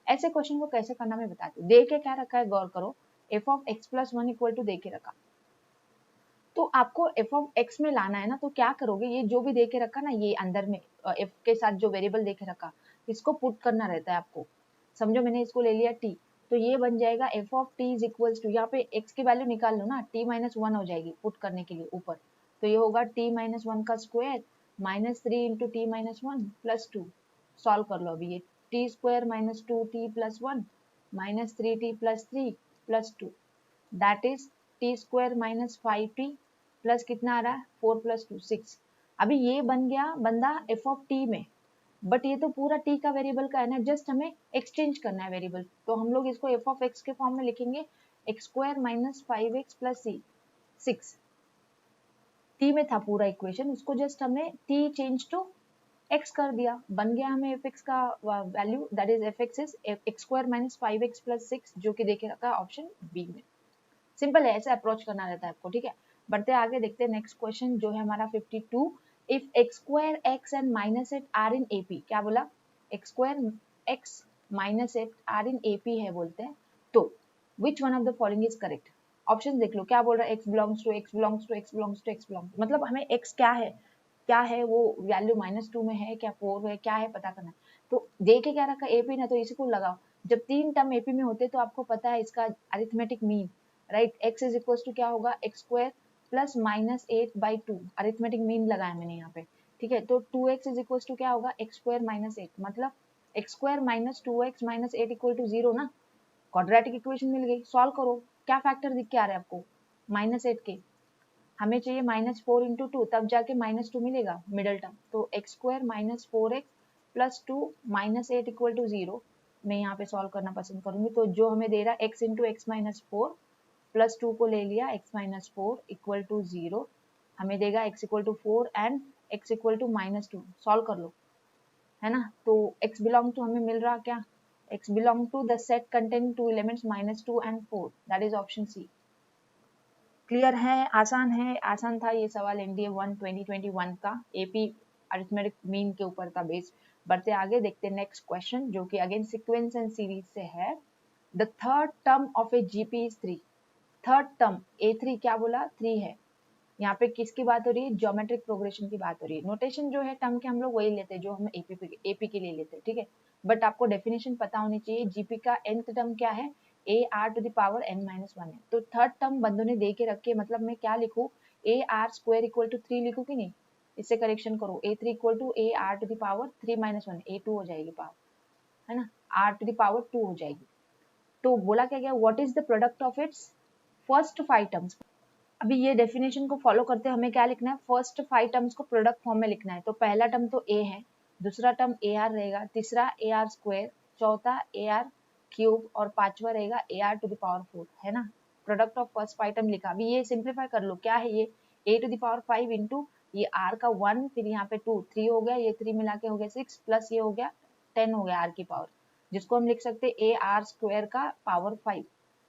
ऐसे क्वेश्चन को कैसे करना मैं बताती हूँ। दे के क्या रखा है, गौर करो, f of x plus 1 equal to दे के रखा, तो आपको f of x में लाना है ना, तो क्या करोगे, ये जो भी दे के रखा ना, ये अंदर में f के साथ जो वेरिएबल दे के रखा, इसको पुट करना रहता है आपको। समझो मैंने इसको ले लिया t, तो ये बन जाएगा f of t is equals to, यहाँ पे x की वैल्यू निकाल लो ना, t - 1 हो जाएगी पुट करने के लिए ऊपर, तो ये होगा t - 1 का square -3 into t - 1 plus 2, solve कर लो अभी, ये t² - 2t + 1 -3t + 3 + 2, that is T square minus 5t plus कितना आ रहा है 4 + 2 6। अभी ये बन गया बंदा एफ ऑफ टी में, बट ये तो पूरा टी का वेरिएबल का है ना, जस्ट हमें एक्सचेंज करना है वेरिएबल, तो हम लोग इसको एफ ऑफ एक्स के फॉर्म में लिखेंगे x square minus 5x plus 6। T में था पूरा इक्वेशन, उसको जस्ट हमने टी चेंज टू एक्स कर दिया, बन गया हमें एफ एक्स का value, that is F x is x square minus 5x plus 6, जो कि देखे रखा है ऑप्शन बी में। सिंपल है, ऐसे अप्रोच करना रहता है आपको, ठीक है। बढ़ते आगे देखते हैं नेक्स्ट क्वेश्चन जो है हमारा 52। If x square x and minus eight are in AP, क्या बोला, x square x minus eight are in AP है बोलते हैं, तो which one of the following is correct. Option देख लो, क्या बोल रहा है, x belongs to x belongs to x belongs to x belongs, मतलब हमें एक्स क्या है वो वैल्यू -2 में है क्या 4 है क्या है पता करना है। तो देखे क्या रखा एपी ना, तो इसी को लगाओ। जब 3 टर्म एपी में होते तो आपको पता है इसका arithmetic mean, right, x is equal to क्या होगा x square plus -8/2, arithmetic mean लगाया मैंने यहाँ पे, ठीक है। तो 2x इज इक्वल टू क्या होगा एक्स स्क्वायर -8, मतलब x square minus 2x minus 8 equal to 0 ना। क्वाड्रेटिक इक्वेशन मिल गई, सॉल्व करो। क्या फैक्टर दिख के आ रहा है आपको, -8 के, हमें चाहिए -4 इंटू 2, तब जाके -2 मिलेगा मिडल टर्म, तो x square minus 4x plus 2 -8 equal to 0, मैं यहाँ पे सॉल्व करना पसंद करूंगी। तो जो हमें दे रहा है x into x minus 4 plus 2 को ले लिया x माइनस 4 इक्वल टू 0, हमें देगा x equal to 4 and x equal to -2, solve कर लो, है ना। तो x बिलोंग टू हमें मिल रहा क्या, x belong to the set containing 2 elements -2 and 4, that is option C. Clear है, आसान है, आसान था ये सवाल एनडीए 1 2021 का, एपी अरिथमेटिक मीन के ऊपर था बेस। बढ़ते आगे देखते हैं नेक्स्ट क्वेश्चन जो कि अगेन सीक्वेंस एंड सीरीज से है। The third term of A GP is 3। Third term A3 क्या बोला 3 है, यहाँ पे किसकी बात हो रही है, ज्योमेट्रिक प्रोग्रेशन की बात हो रही है। नोटेशन जो है टर्म के हम लोग वही लेते हैं जो हम एपी के लिए लेते हैं, ठीक है। बट आपको डेफिनेशन पता होनी चाहिए, जीपी का nth टर्म क्या है, AR to the power n-1 है। तो थर्ड टर्म बंदों ने दे के रखे, मतलब मैं क्या लिखूं, AR स्क्वायर इक्वल टू 3 लिखूं कि नहीं, इससे करेक्शन करो, A3 equal to AR to the power 3-1, A2 हो जाएगी पावर, है ना, R टू द पावर 2 हो जाएगी। तो बोला क्या गया, what is the product of its first 5 terms. अभी ये डेफिनेशन को फॉलो करते हमें क्या लिखना है, फर्स्ट 5 टर्म्स को प्रोडक्ट फॉर्म में लिखना है। तो पहला टर्म तो a है, दूसरा टर्म AR रहेगा, तीसरा AR स्क्वायर, चौथा AR क्यूब और पांचवा रहेगा AR टू द पावर 4, है ना। प्रोडक्ट ऑफ फर्स्ट 5 टर्म लिखा। अभी ये सिंप्लीफाई कर लो, क्या है ये a to the power 5 into ये r का 1, फिर यहाँ पे 2 3 हो गया, ये 3 मिला के हो गया 6 प्लस ये हो गया 10 हो गया r की पावर, जिसको हम लिख सकते AR स्क्वायर का पावर 5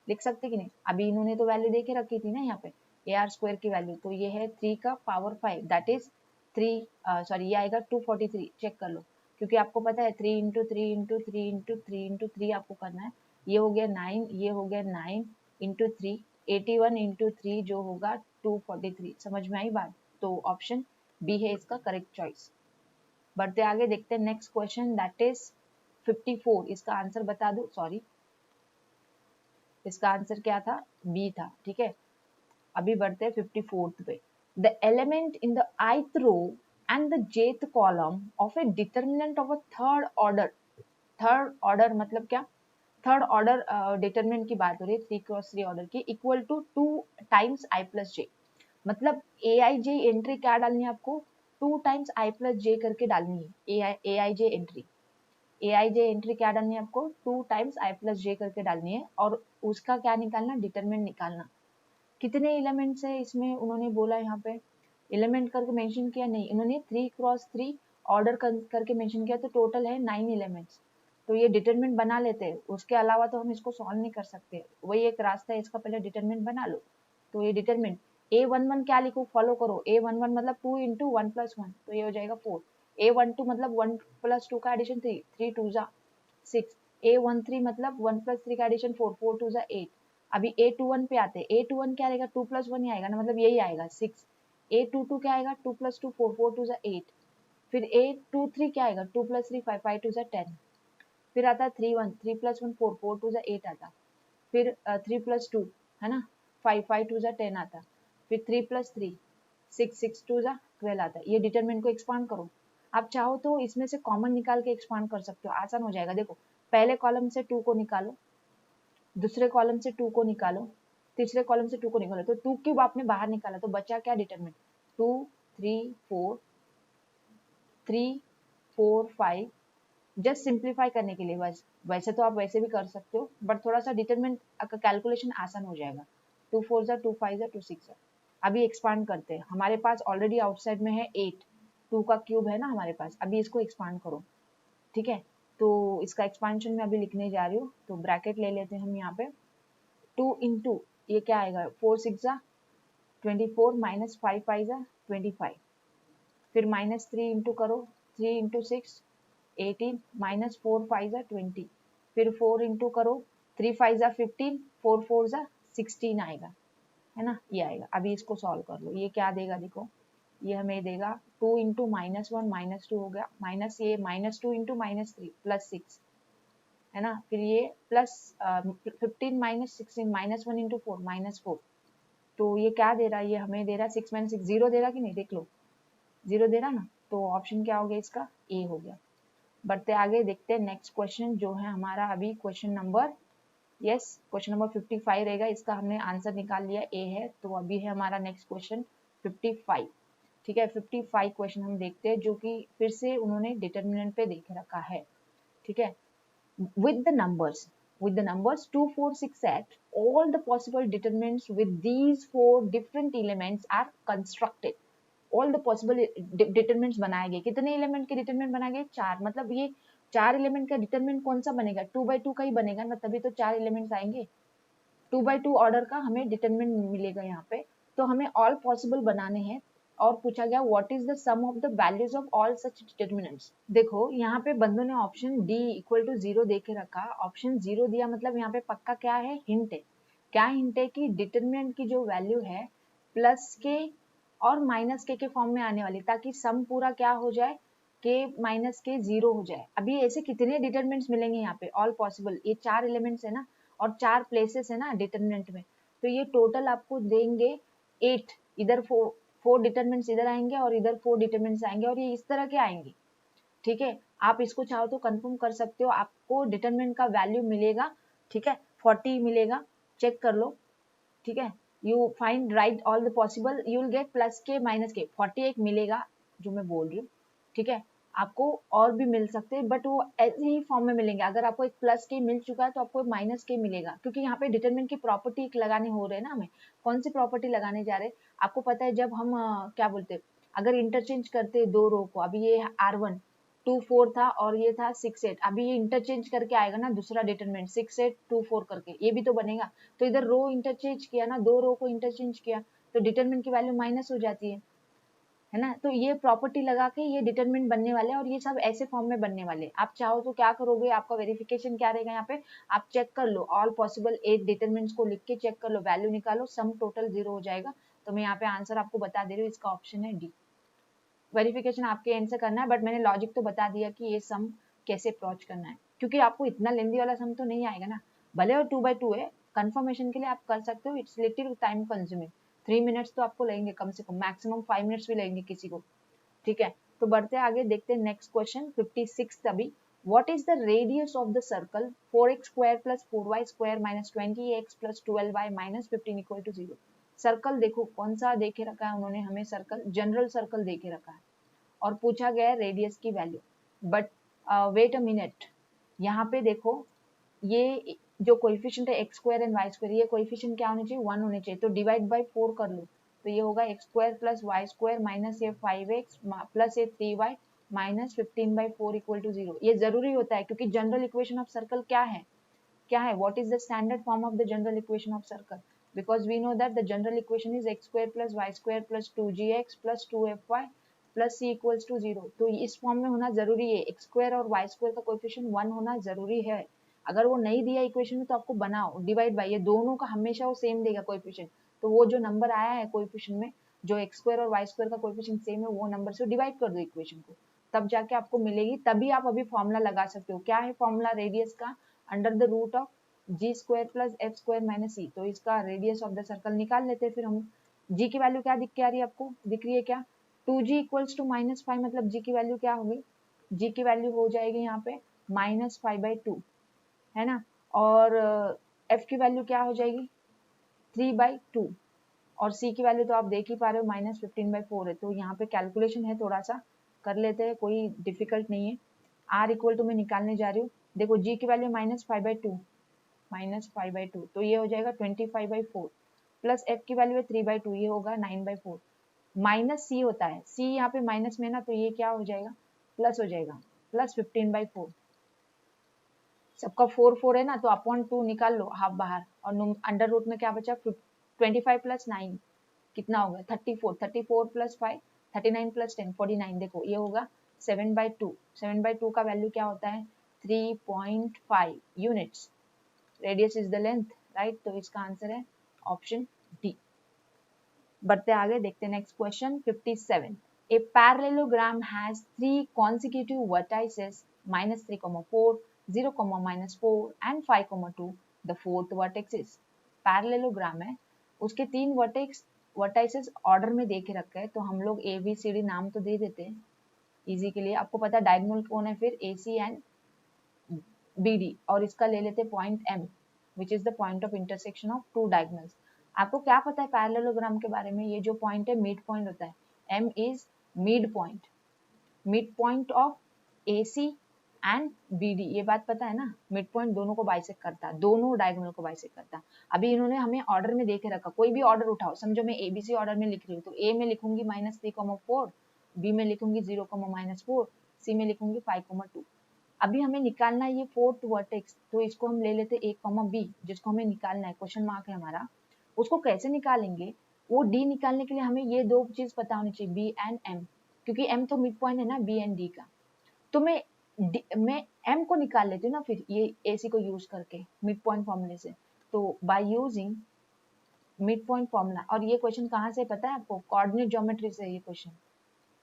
लिख सकते कि नहीं। अभी इन्होंने तो वैल्यू दे के रखी थी ना यहाँ पे AR स्क्वायर की वैल्यू, तो ये है 3 का पावर 5, दैट इज 3 सॉरी ये आएगा 243, चेक कर लो, क्योंकि आपको पता है 3 इंटू 3 इंटू 3 इंटू 3 इंटू 3 आपको करना है। ये हो गया 9, ये हो गया 9 इंटू 3, 81 इंटू 3 जो होगा 243, समझ में आई बात। तो ऑप्शन बी है इसका करेक्ट चॉइस। बढ़ते आगे देखते हैं नेक्स्ट क्वेश्चन, दैट इज 54। इसका आंसर बता दो, सॉरी इसका आंसर क्या था, बी था, ठीक है। अभी बढ़ते हैं 54th पे। The element in the ith row and the jth column of a determinant of a third order मतलब क्या, थर्ड ऑर्डर डिटर्मिनेंट की बात हो रही है, 3x3 ऑर्डर की, equal to 2 times i plus j, मतलब aij एंट्री क्या डालनी है आपको, 2 टाइम्स i प्लस जे करके डालनी है। aij एंट्री क्या डालनी है आपको, 2 टाइम्स i प्लस जे करके डालनी है, और उसका क्या निकालना, डिटरमिनेंट निकालना। कितने एलिमेंट्स है इसमें उन्होंने बोला, यहाँ पे एलिमेंट करके मेंशन किया नहीं, इन्होंने 3x3 ऑर्डर करके मेंशन किया, तो टोटल है 9 एलिमेंट्स। तो ये डिटरमिनेंट बना लेते हैं, उसके अलावा तो हम इसको सॉल्व नहीं कर सकते, वही एक रास्ता है इसका, पहले डिटरमिनेंट बना लो। तो ये डिटरमिनेंट A11 क्या लिखो, फॉलो करो, A11 मतलब 2 इंटू 1 प्लस 1, तो ये हो जाएगा 4। A12 मतलब 1 प्लस 2 का एडिशन 3, 3 2 जा 6। A13 मतलब 1 प्लस 3 का एडिशन 4, 4 2 जा 8। अभी A21 पे आते हैं, A21 क्या आएगा, 2 प्लस 1 ही आएगा ना, मतलब यही आएगा 6। A22 क्या आएगा, 2 प्लस 2 4, 4 2 जा 8। फिर A23 क्या आएगा, 2 प्लस 3 5, 5 2 जा 10। फिर आता है 3 1, 3 प्लस 1 4, 4 2 जा 8 आता। फिर 3 प्लस 2 है ना 5, 5 2 जा 10 आता। फिर 3 प्लस 3 6, 6 2 जा 12 आता। ये डिटरमिनेंट को एक्सपांड करो, आप चाहो तो इसमें से कॉमन निकाल के एक्सपांड कर सकते हो, आसान हो जाएगा। देखो पहले कॉलम से 2 को निकालो, दूसरे कॉलम से 2 को निकालो, तीसरे कॉलम से 2 को निकालो, तो 2 क्यूब आपने बाहर निकाला, तो बचा क्या डिटरमिनेंट 2 3 4 3 4 5। जस्ट सिंप्लीफाई करने के लिए बस, वैसे तो आप वैसे भी कर सकते हो, बट थोड़ा सा डिटरमिनेंट का कैलकुलेशन आसान हो जाएगा। 2 4 जा 2 5 जा 2 6 जा। अभी एक्सपांड करते हैं, हमारे पास ऑलरेडी आउटसाइड में है 8, 2 का क्यूब है ना हमारे पास, अभी इसको एक्सपांड करो, ठीक है। तो इसका एक्सपांशन मैं अभी लिखने जा रही हूँ, तो ब्रैकेट ले लेते हैं हम यहाँ पे। 2 इंटू ये क्या आएगा 4 6 जा 24 माइनस 5 5 जा 25, फिर माइनस 3 इंटू करो, 3 इंटू 6 18 माइनस 4 5 जा 20, फिर 4 इंटू करो, 3 5 जा 15, 4 4 जा 16 आएगा, है ना, ये आएगा। अभी इसको सॉल्व कर लो, ये क्या देगा देखो, ये हमें देगा 2 इंटू माइनस 1 माइनस 2 हो गया, माइनस ये माइनस 2 इंटू माइनस 3 प्लस 6, है ना, फिर ये plus 15 minus 16 minus 1 into 4 minus 4, तो ये क्या दे रहा है, ये हमें दे रहा है 6 माइनस 6 जीरो दे रहा कि नहीं, देख लो जीरो दे रहा ना, तो ऑप्शन क्या हो गया इसका, ए हो गया। बढ़ते आगे देखते हैं नेक्स्ट क्वेश्चन जो है हमारा अभी question number, yes question number 55 रहेगा, इसका हमने आंसर निकाल लिया, ए है, तो अभी है हमारा नेक्स्ट क्वेश्चन 55, ठीक है। 55 क्वेश्चन हम देखते हैं जो कि फिर से उन्होंने डिटर्मिनेंट पे देख रखा है, ठीक है। with the numbers 2 4 6 8, all the possible determinants with these 4 different elements are constructed, all the possible determinants बनाए गए, कितने एलिमेंट के डिटरमिनेंट बनाए गए 4, मतलब ये 4 एलिमेंट का डिटरमिनेंट कौन सा बनेगा 2 by 2 का ही बनेगा ना, तभी तो 4 एलिमेंट्स आएंगे, 2 by 2 ऑर्डर का हमें डिटरमिनेंट मिलेगा यहाँ पे। तो हमें ऑल पॉसिबल बनाने हैं, और पूछा गया what is the sum of the values of all such determinants. देखो यहाँ पे बंदों ने ऑप्शन डी इक्वल टू 0 दे के रखा, ऑप्शन 0 दिया मतलब यहाँ पे पक्का क्या है, हिंट है। क्या हिंट है कि डिटरमिनेंट की जो वैल्यू है प्लस के और माइनस के फॉर्म में आने वाली, ताकि सम पूरा क्या हो जाए, के माइनस के 0 हो जाए। अभी ऐसे कितने डिटरमिनेंट्स मिलेंगे यहाँ पे, ऑल पॉसिबल, ये 4 एलिमेंट्स है ना, और 4 प्लेसेस है ना डिटरमिनेंट में, तो ये टोटल आपको देंगे 8, इधर 4 डिटरमिनेंट्स इधर आएंगे और इधर 4 डिटरमिनेंट्स आएंगे, और ये इस तरह के आएंगे, ठीक है। आप इसको चाहो तो कंफर्म कर सकते हो, आपको डिटरमिनेंट का वैल्यू मिलेगा, ठीक है, 40 मिलेगा, चेक कर लो, ठीक है। You find right all the possible, you will get plus के माइनस के 41 मिलेगा, जो मैं बोल रही हूँ, ठीक है। आपको और भी मिल सकते हैं, बट वो ऐसे ही फॉर्म में मिलेंगे। अगर आपको एक प्लस के मिल चुका है तो आपको माइनस के मिलेगा, क्योंकि यहाँ पे डिटरमिनेंट की प्रॉपर्टी लगाने हो रहे हैं ना हमें। कौन सी प्रॉपर्टी लगाने जा रहे हैं आपको पता है, जब हम क्या बोलते हैं, अगर इंटरचेंज करते हैं दो रो को, अभी ये R1 2 4 था और ये था 6 8, अभी ये इंटरचेंज करके आएगा ना दूसरा डिटरमिनेंट 6 8 2 4 करके, ये भी तो बनेगा। तो इधर रो इंटरचेंज किया ना, दो रो को इंटरचेंज किया, तो डिटरमिनेंट की वैल्यू माइनस हो जाती है ना। तो ये प्रॉपर्टी लगा के ये डिटरमिनेंट बनने वाले हैं, और ये सब ऐसे फॉर्म में बनने वाले। आप चाहो तो क्या करोगे, आपका वेरिफिकेशन क्या रहेगा यहाँ पे, आप चेक कर लो ऑल पॉसिबल 8 डिटरमिनेंट्स को लिख के चेक कर लो, वैल्यू निकालो, सम टोटल 0 हो जाएगा। तो मैं यहाँ पे आंसर आपको बता दे रही हूँ, इसका ऑप्शन है डी। वेरिफिकेशन आपके एंड से करना है, बट मैंने लॉजिक तो बता दिया कि ये सम कैसे अप्रोच करना है, क्योंकि आपको इतना लेंदी वाला सम तो नहीं आएगा ना, भले और 2 by 2 है, कंफर्मेशन के लिए आप कर सकते हो, it's little time consuming, 3 minutes तो आपको लगेंगे कम से कम, मैक्सिमम 5 मिनट्स भी लगेंगे किसी को, ठीक है। तो बढ़ते आगे देखते हैं नेक्स्ट क्वेश्चन 56 अभी, what is the radius of the circle 4x square plus 4y square minus 20x plus 12y minus 15 equal to 0। Circle देखो कौन सा देखे रखा है उन्होंने हमें, सर्कल जनरल सर्कल देखे रखा है, और पूछा गया है रेडियस की value. But wait a minute, यहाँ पे देखो ये जो कोएफिशिएंट है x square and y square, ये कोएफिशिएंट क्या होने चाहिए 1 होने चाहिए, तो डिवाइड बाय 4 कर लो, तो ये होगा x square plus y square minus ये 5x प्लस ये 3y माइनस 15/4 इक्वल टू 0। ये जरूरी होता है क्योंकि जनरल इक्वेशन ऑफ सर्कल क्या है, what is the standard form of the general equation of circle, because we know that the general equation is x square plus y square plus 2gx plus 2fy plus c equals to 0। तो इस form में होना जरूरी है, x square और y square का coefficient 1 होना जरूरी है। अगर वो नहीं दिया इक्वेशन में तो आपको बनाओ डिवाइड बाय, ये दोनों का हमेशा वो सेम देगा कोएफिशिएंट, तो वो जो नंबर आया है कोएफिशिएंट में, जो x स्क्वायर और y स्क्वायर का कोएफिशिएंट सेम है, वो नंबर से डिवाइड कर दो इक्वेशन को, तब जाके आपको मिलेगी, तभी आप अभी फॉर्मूला लगा सकते हो। क्या है फॉर्मूला रेडियस का, under the root of g square plus f square minus c, तो इसका रेडियस ऑफ द सर्कल निकाल लेते हैं। फिर हम जी की वैल्यू क्या दिख के आ रही है आपको, दिख रही है क्या, 2g इक्वल्स टू -5, मतलब जी की वैल्यू क्या होगी, जी की वैल्यू हो जाएगी यहाँ पे -5/2, है ना। और एफ की वैल्यू क्या हो जाएगी, 3/2 और c की वैल्यू तो आप देख ही पा रहे हो -15/4 है, तो यहाँ पे कैलकुलेशन है, थोड़ा सा कर लेते हैं, कोई डिफिकल्ट नहीं है। r इक्वल टू मैं निकालने जा रही हूँ, देखो g की वैल्यू -5/2 तो ये हो जाएगा 25/4 प्लस f की वैल्यू है 3/2 ये होगा 9/4 माइनस c होता है, c यहाँ पे माइनस में ना, तो ये क्या हो जाएगा प्लस हो जाएगा प्लस 15/4 सबका 4 है ना, तो अपॉन 2 निकाल लो हाफ बाहर और अंडर रूट में क्या बचा 25 प्लस 9 कितना होगा 34 प्लस 5 39 प्लस 10 49 देखो ये होगा 7/2 7/2 का वैल्यू क्या होता है 3.5 units radius is the length right, तो इसका आंसर है ऑप्शन डी। बढ़ते आगे देखते हैं next question 57 a parallelogram has 3 consecutive vertices -3, 4 0, -4 and 5, 2 the fourth vertex is parallelogram है, उसके 3 वर्टाइसेस ऑर्डर में दे के रखा है, तो हम लोग ए बी सी डी नाम तो दे देते हैं इजी के लिए। आपको पता है डायगोनल कौन है फिर A C and B D, और इसका ले लेते हैं point M which is the point of intersection of two diagonals. आपको क्या पता है पैरेललोग्राम के बारे में, ये जो पॉइंट है मिड पॉइंट होता है, M is mid point of A C and B D, ये बात पता है ना, मिड पॉइंट दोनों को बाइसेक्ट करता है, दोनों डायगोनल को बाइसेक्ट करता है। अभी इन्होंने हमें ऑर्डर में देके रखा, कोई भी ऑर्डर उठाओ, समझो मैं एबीसी ऑर्डर में लिख रही हूँ, तो ए में लिखूंगी -3, 4 बी में लिखूंगी 0, -4 सी में लिखूंगी 5, 2 अभी हमें निकालना है ये फोर्थ वर्टेक्स, तो इसको हम ले लेते ए कॉमा बी जिसको हमें निकालना है, क्वेश्चन मार्क है हमारा, उसको कैसे निकालेंगे, वो डी निकालने के लिए हमें ये दो चीज पता होनी चाहिए बी एंड एम, क्योंकि एम तो मिड पॉइंट है ना बी एंड डी का, तो मैं एम को निकाल लेती हूँ ना फिर ये ए सी को यूज करके मिड पॉइंट फॉर्मूले से, तो by using mid point formula, और ये क्वेश्चन कहाँ से पता है आपको, कोऑर्डिनेट ज्योमेट्री से ये क्वेश्चन,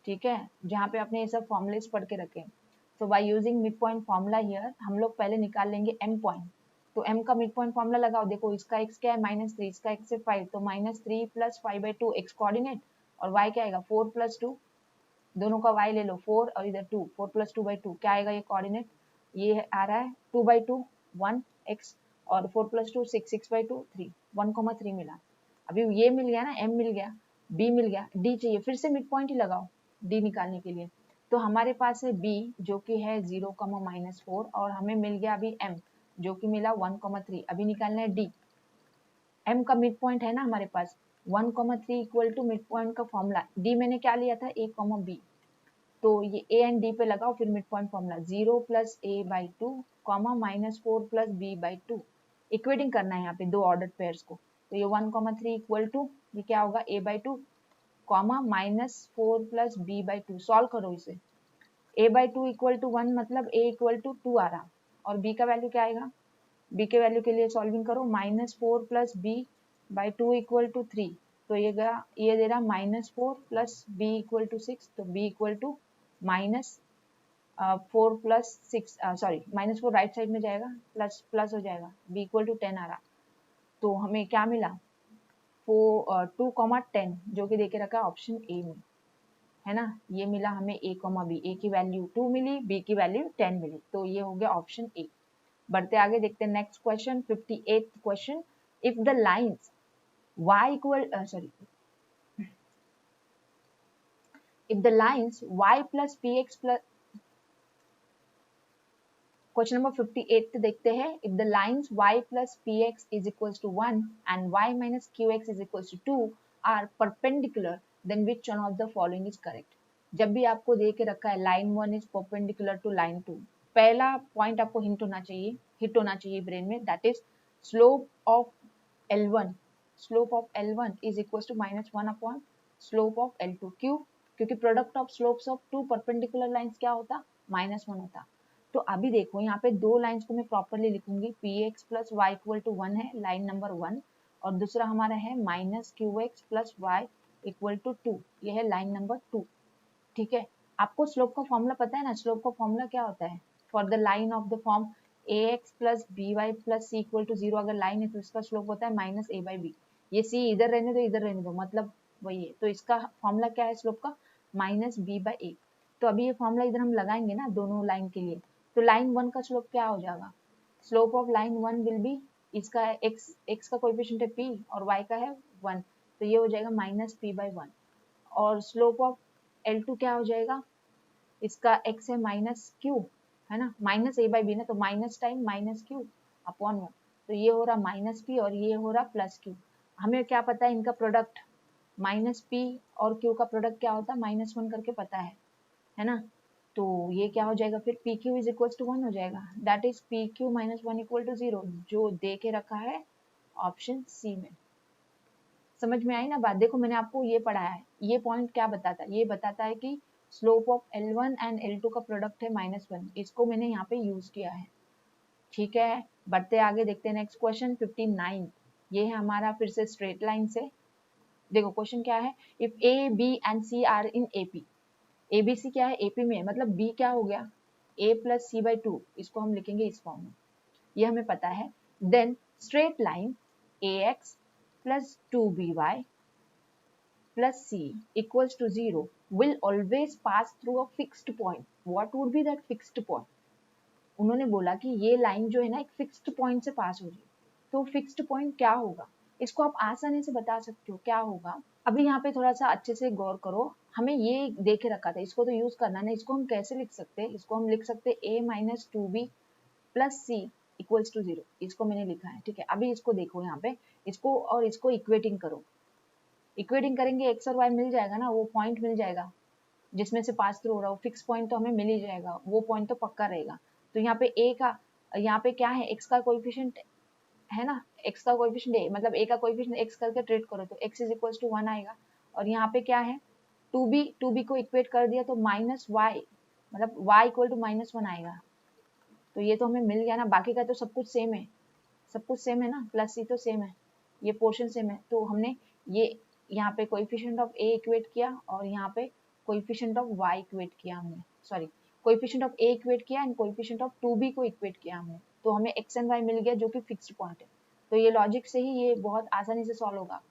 ठीक है, जहाँ पे आपने ये सब फॉर्मुलेस पढ़ के रखे। तो by using mid point formula here हम लोग पहले निकाल लेंगे एम पॉइंट, तो एम का मिड पॉइंट फॉर्मूला लगाओ, देखो इसका एक्स क्या है -3, इसका एक्स है 5, तो -3 प्लस 5/2 एक्स कोऑर्डिनेट, और वाई क्या आएगा 4 प्लस 2, दोनों का y ले लो 4 और इधर 2, 4 प्लस 2/2 क्या आएगा ये कोऑर्डिनेट, ये आ रहा है 2/2 1 x और 4 प्लस 2 6 6/2 3 1,3 मिला। अभी ये मिल गया ना, m मिल गया, b मिल गया, d चाहिए, फिर से मिड पॉइंट ही लगाओ d निकालने के लिए, तो हमारे पास है b जो कि है 0, -4 और हमें मिल गया अभी m जो कि मिला 1,3, अभी निकालना है d, m का मिड पॉइंट है ना हमारे पास 1,3 इक्वल टू मिड पॉइंट का फॉर्मूला, d मैंने क्या लिया था a, b, तो ये a एंड d पे लगाओ फिर mid point formula 0 plus a/2 -4 plus b/2, equating करना है यहाँ पे दो ऑर्डर पेयर्स को, तो ये 1,3 इक्वल टू ये क्या होगा a/2 -4 प्लस b/2, सॉल्व करो इसे, a/2 इक्वल टू 1 मतलब a इक्वल टू 2 आ रहा, और b का वैल्यू क्या आएगा, b के वैल्यू के लिए सॉल्विंग करो -4 प्लस b/2 इक्वल टू 3, तो ये दे रहा -4 प्लस b इक्वल टू 6, तो b equal to -4 plus 6 sorry -4 right side में जाएगा प्लस हो जाएगा, b इक्वल टू 10 आ रहा, तो हमें क्या मिला 2,10 जो कि देके रखा ऑप्शन ए में है ना, ये मिला हमें a, b, a की वैल्यू 2 मिली, b की वैल्यू 10 मिली, तो ये हो गया ऑप्शन ए। बढ़ते आगे देखते हैं next question 58th question, if the lines y equal if the lines y plus px plus question number 58 देखते हैं, if the lines y plus px is equals to 1 and y minus qx is equals to 2 are perpendicular then which one of the following is correct। जब भी आपको दे के रखा है line 1 is perpendicular to line 2, पहला point आपको hit होना चाहिए ब्रेन में, that is slope of L1 is equals to -1 upon slope of L2, क्यों, क्योंकि product of slopes of two perpendicular lines क्या होता -1 होता। तो अभी देखो यहाँ पे दो लाइंस को मैं प्रॉपरली लिखूंगी, px plus y equal to 1 है लाइन नंबर 1, और दूसरा हमारा है -qx plus y equal to 2, ये है लाइन नंबर 2, ठीक है। आपको स्लोप का फॉर्मूला पता है ना, स्लोप का फॉर्मूला क्या होता है, for the line of the form ax plus by plus c equal to 0, अगर लाइन है तो इसका स्लोप होता है -a/b, ये c इधर रहने दो मतलब वही है, तो इसका फॉर्मूला क्या है स्लोप का -b/a, तो अभी ये फॉर्मूला इधर हम लगाएंगे ना दोनों लाइन के लिए, तो लाइन 1 का स्लोप क्या हो जाएगा, slope of line 1 will be इसका x का कोएफिशिएंट है p और y का है 1, तो ये हो जाएगा -p/1। और स्लोप ऑफ L2 क्या हो जाएगा, इसका x है -q, है ना, -a/b ना, तो माइनस टाइम -q अपॉन 1, तो ये हो रहा -p और ये हो रहा +q। हमें क्या पता है इनका प्रोडक्ट, -p और q का प्रोडक्ट क्या होता है -1 करके पता है ना, तो ये क्या हो जाएगा फिर PQ = 1 हो जाएगा, दैट इज PQ - 1 = 0, जो दे के रखा है ऑप्शन सी में। समझ में आई ना बात। देखो मैंने आपको ये पढ़ाया है, ये पॉइंट क्या बताता है, ये बताता है कि slope of L1 and L2 का प्रोडक्ट है -1, इसको मैंने यहाँ पे यूज किया है। ठीक है, बढ़ते आगे, देखते हैं नेक्स्ट क्वेश्चन 59। ये है हमारा फिर से स्ट्रेट लाइन से। देखो क्वेश्चन क्या है, if A, B and C are in AP, ABC क्या है AP में, मतलब B क्या हो गया A + C/2, इसको हम लिखेंगे इस फॉर्म में, ये हमें पता है। Then straight line AX + 2BY plus C equals to 0 will always pass through a fixed point. What would be that fixed point? उन्होंने बोला कि ये लाइन जो है ना एक फिक्स्ड पॉइंट से पास हो रही है, तो फिक्स्ड पॉइंट क्या होगा, इसको आप आसानी से बता सकते हो क्या होगा। अभी यहाँ पे थोड़ा सा अच्छे से गौर करो, हमें ये दे के रखा था, इसको तो यूज करना ना, इसको हम कैसे लिख सकते हैं, इसको हम लिख सकते हैं A - 2B + C = 0, इसको मैंने लिखा है। ठीक है, अभी इसको देखो यहाँ पे, इसको और इसको इक्वेटिंग करो, इक्वेटिंग करेंगे x और y मिल जाएगा ना, वो पॉइंट मिल जाएगा जिसमें से पास थ्रू हो रहा हो, फिक्स पॉइंट तो हमें मिल ही जाएगा, वो पॉइंट तो पक्का रहेगा। तो यहाँ पे a का, यहाँ पे क्या है x का कोएफिशिएंट है ना, x का कोएफिशिएंट a, मतलब a का कोएफिशिएंट x करके ट्रीट करो तो x = 1 आएगा। और यहाँ पे क्या है 2b को इक्वेट कर दिया तो -y, मतलब y = -1 आएगा। तो ये तो हमें मिल गया ना, बाकी का तो सब कुछ सेम है, सब कुछ सेम है ना, प्लस c तो सेम है, ये पोर्शन सेम है, तो हमने ये यहाँ पे कोएफिशिएंट ऑफ a इक्वेट किया और यहाँ पे कोएफिशिएंट ऑफ y इक्वेट किया हमने, sorry coefficient of a equate किया एंड कोएफिशिएंट ऑफ 2b को इक्वेट किया हमने, तो हमें x एंड y मिल गया जो कि फिक्स्ड पॉइंट है। तो ये लॉजिक से ही ये बहुत आसानी से सॉल्व होगा,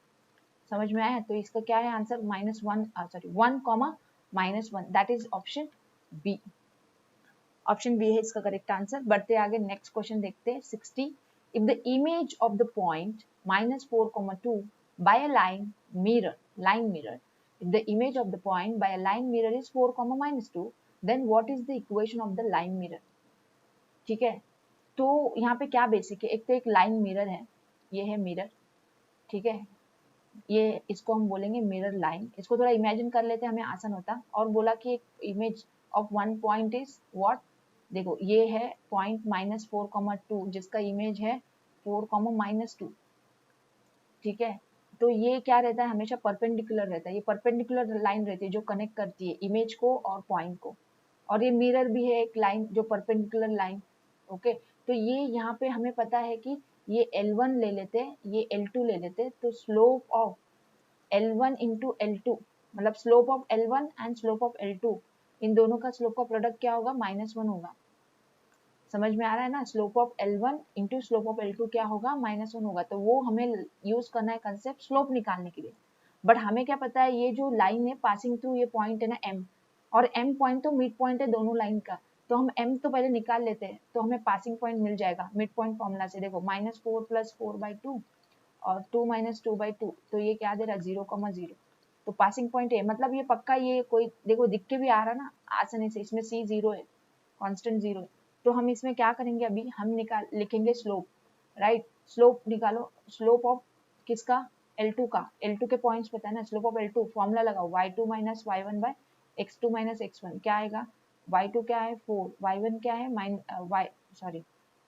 समझ में आया। तो इसका क्या है answer, -1 sorry 1, -1, that is option B. Option B है इसका करेक्ट आंसर। बढ़ते आगे नेक्स्ट क्वेश्चन देखते हैं 60। If the image of the point -4, 2 by a line mirror, if the image of the point by a line mirror is 4, -2, then what is the equation of the line mirror? ठीक है, तो यहाँ पे क्या basic है, एक तो एक लाइन मिरर है, ये है मिरर, ठीक है, ये इसको हम बोलेंगे मिरर लाइन, इसको थोड़ा इमेजिन कर लेते हैं हमें आसान होता। और बोला कि एक image of one point is what, देखो ये है पॉइंट -4, 2 जिसका इमेज है 4, -2, ठीक है, तो ये क्या रहता है हमेशा परपेंडिकुलर रहता है, ये परपेंडिकुलर लाइन रहती है जो कनेक्ट करती है इमेज को और पॉइंट को, और ये मिरर भी है एक लाइन जो परपेंडिकुलर लाइन, ओके। तो ये यहाँ पे हमें पता है कि ये L1 ले लेते हैं, ये L2 ले लेते हैं, तो slope of L1 into L2, मतलब slope of L1 and slope of L2, इन दोनों का स्लोप का प्रोडक्ट क्या होगा, -1 होगा। समझ में आ रहा है ना, slope of L1 into slope of L2 क्या होगा, -1 होगा। तो वो हमें यूज करना है कंसेप्ट स्लोप निकालने के लिए। बट हमें क्या पता है, ये जो लाइन है पासिंग थ्रू ये पॉइंट है ना M, और M पॉइंट तो मिड पॉइंट है दोनों लाइन का, तो हम M तो पहले निकाल लेते हैं, तो हमें पासिंग पॉइंट मिल जाएगा मिड पॉइंट फॉर्मूला से। देखो -4 + 4/2 और 2 - 2/2, तो ये क्या दे रहा है 0, 0, तो पासिंग पॉइंट है, मतलब ये पक्का, ये कोई देखो दिख के भी आ रहा ना आसानी से, इसमें C 0 है, कांस्टेंट 0 है। तो हम इसमें क्या करेंगे, अभी हम लिखेंगे स्लोप, राइट, स्लोप निकालो, स्लोप ऑफ किसका, L2 का, L2 के पॉइंट्स पता है ना, स्लोप ऑफ L2 फॉर्मूला लगाओ, y2 - y1 x2 - x1 क्या आएगा, y2 क्या है 4, y1 क्या है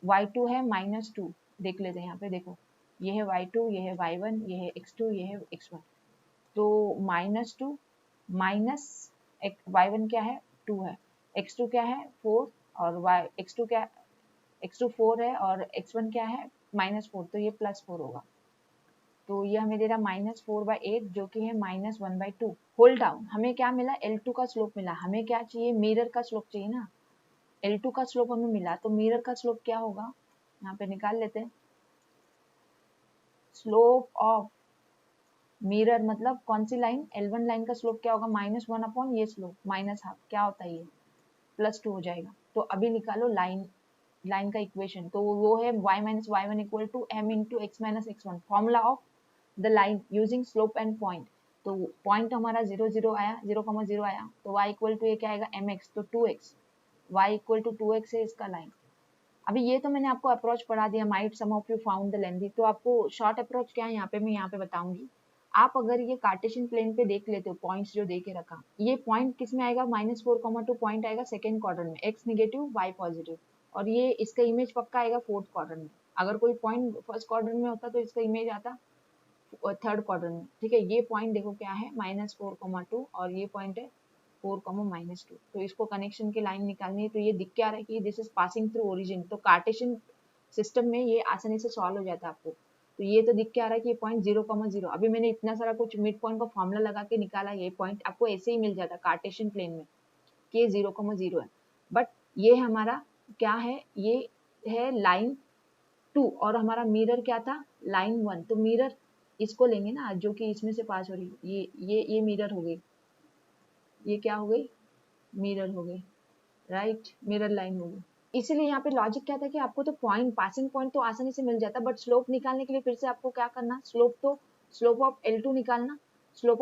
y2 है -2, देख लेते हैं यहाँ पे, देखो ये है y2, ये है y1, ये है x2, ये है x1, तो -2 माइनस y1 क्या है 2 है, x2 क्या है 4 और x2 क्या, x2 4 है और x1 क्या है -4, तो ये +4 होगा। तो ये हमें दे रहा -4/8 जो कि है -1/2 होल डाउन। हमें क्या मिला, L2 का स्लोप मिला, हमें क्या चाहिए, मिरर का स्लोप चाहिए ना, L2 का स्लोप हमें मिला, तो मिरर का स्लोप क्या होगा, यहाँ पे निकाल लेते हैं। स्लोप ऑफ मिरर मतलब कौन सी लाइन, L1 लाइन का स्लोप क्या होगा, -1 अपॉन ये स्लोप -½ क्या होता है ये +2 हो जाएगा। तो अभी निकालो लाइन लाइन का इक्वेशन, तो वो है y minus y one equal to m into x minus x one, formula of the line using slope and point. तो पॉइंट हमारा 0 0 आया, 0,0 आया, तो y इक्वल टू ये क्या आएगा mx, तो 2x, y equal to 2x है इसका लाइन। अभी ये तो मैंने आपको अप्रोच पढ़ा दिया, might some of you found the lengthy, तो आपको शॉर्ट अप्रोच क्या है यहाँ पे मैं यहाँ पे बताऊंगी। आप अगर ये कार्टेशियन प्लेन पे देख लेते हो पॉइंट्स जो दे के रखा, ये पॉइंट किस में आएगा, -4,2 पॉइंट आएगा सेकंड क्वाड्रेंट में, x नेगेटिव y पॉजिटिव, और ये इसका इमेज पक्का आएगा फोर्थ क्वाड्रेंट में। अगर कोई पॉइंट फर्स्ट क्वाड्रेंट में होता तो इसका इमेज आता थर्ड क्वाड्रेंट में, ठीक है। ये पॉइंट देखो क्या है, -4,2 और ये पॉइंट है 4,-2, तो इसको कनेक्शन की लाइन निकालनी है। तो ये दिख क्या रहा है कि this is passing through origin, तो कार्टेशियन सिस्टम में ये आसानी से सॉल्व हो जाता है आपको। तो ये तो दिख क्या रहा है कि ये पॉइंट 0,0, अभी मैंने इतना सारा कुछ मिड पॉइंट का फॉर्मूला लगा के निकाला, ये पॉइंट आपको ऐसे ही मिल जाता कार्टेशियन प्लेन में कि ये 0,0 है। बट ये हमारा क्या है, ये है लाइन 2 और हमारा मिरर क्या था, लाइन 1, तो मिरर इसको लेंगे ना जो कि इसमें से पास हो रही है, ये मिरर हो गई, ये क्या हो गई, मिरर हो गई, राइट, मिरर लाइन हो गई। इसीलिए यहाँ पे लॉजिक क्या था कि आपको तो पॉइंट, पासिंग पॉइंट तो आसानी से मिल जाता, बट स्लोप निकालने के लिए फिर से आपको क्या करना, स्लोप ऑफ L2 निकालना, स्लोप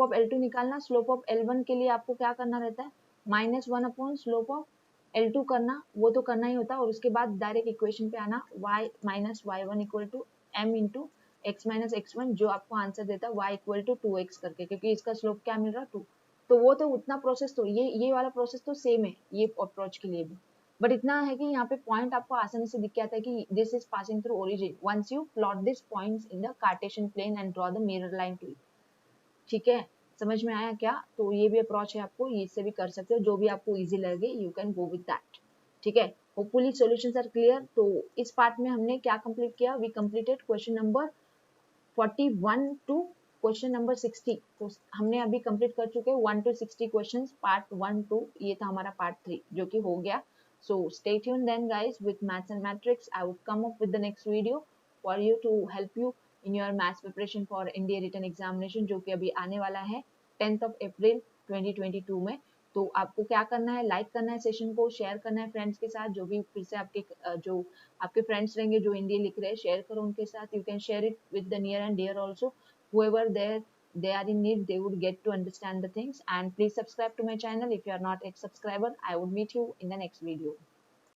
ऑफ L1 के लिए आपको क्या करना रहता है, -1 अपॉन स्लोप ऑफ L2 करना, वो तो करना ही होता, और उसके बाद डायरेक्ट इक्वेशन पे आना, y minus y one equal to m into x minus x one, जो आपको आंसर देता है y इक्वल टू 2x करके, क्योंकि इसका स्लोप क्या मिल रहा है 2। तो वो तो उतना प्रोसेस, तो ये वाला प्रोसेस तो सेम है ये अप्रोच के लिए भी, बट इतना है कि यहाँ पे पॉइंट आपको आसानी से दिख जाता है कि this is passing through origin once you plot this points in the Cartesian plane and draw the mirror line to it, ठीक है। समझ में आया क्या, तो ये भी अप्रोच है, आपको इससे भी कर सकते हो, जो भी आपको इजी लगे you can go with that, ठीक है। Hopefully solutions are clear. तो इस पार्ट में हमने क्या कंप्लीट किया, we completed question number 41 to question number 60, तो हमने अभी कंप्लीट कर चुके हैं 1 to 60 क्वेश्चंस, पार्ट 1 2, ये था हमारा पार्ट 3 जो कि हो गया। So stay tuned then guys with Maths and Matrix. I would come up with the next video for you to help you in your maths preparation for NDA written examination, जो कि अभी आने वाला है 10th of April 2022 में। तो आपको क्या करना है, लाइक करना है सेशन को, शेयर करना है फ्रेंड्स के साथ, जो भी फिर से आपके जो आपके फ्रेंड्स रहेंगे जो हिंदी लिख रहे हैं, शेयर करो उनके साथ, you can share it with the near and dear also, whoever they are in need, they would get to understand the things. And please subscribe to my channel if you are not a subscriber. I would meet you in the next video.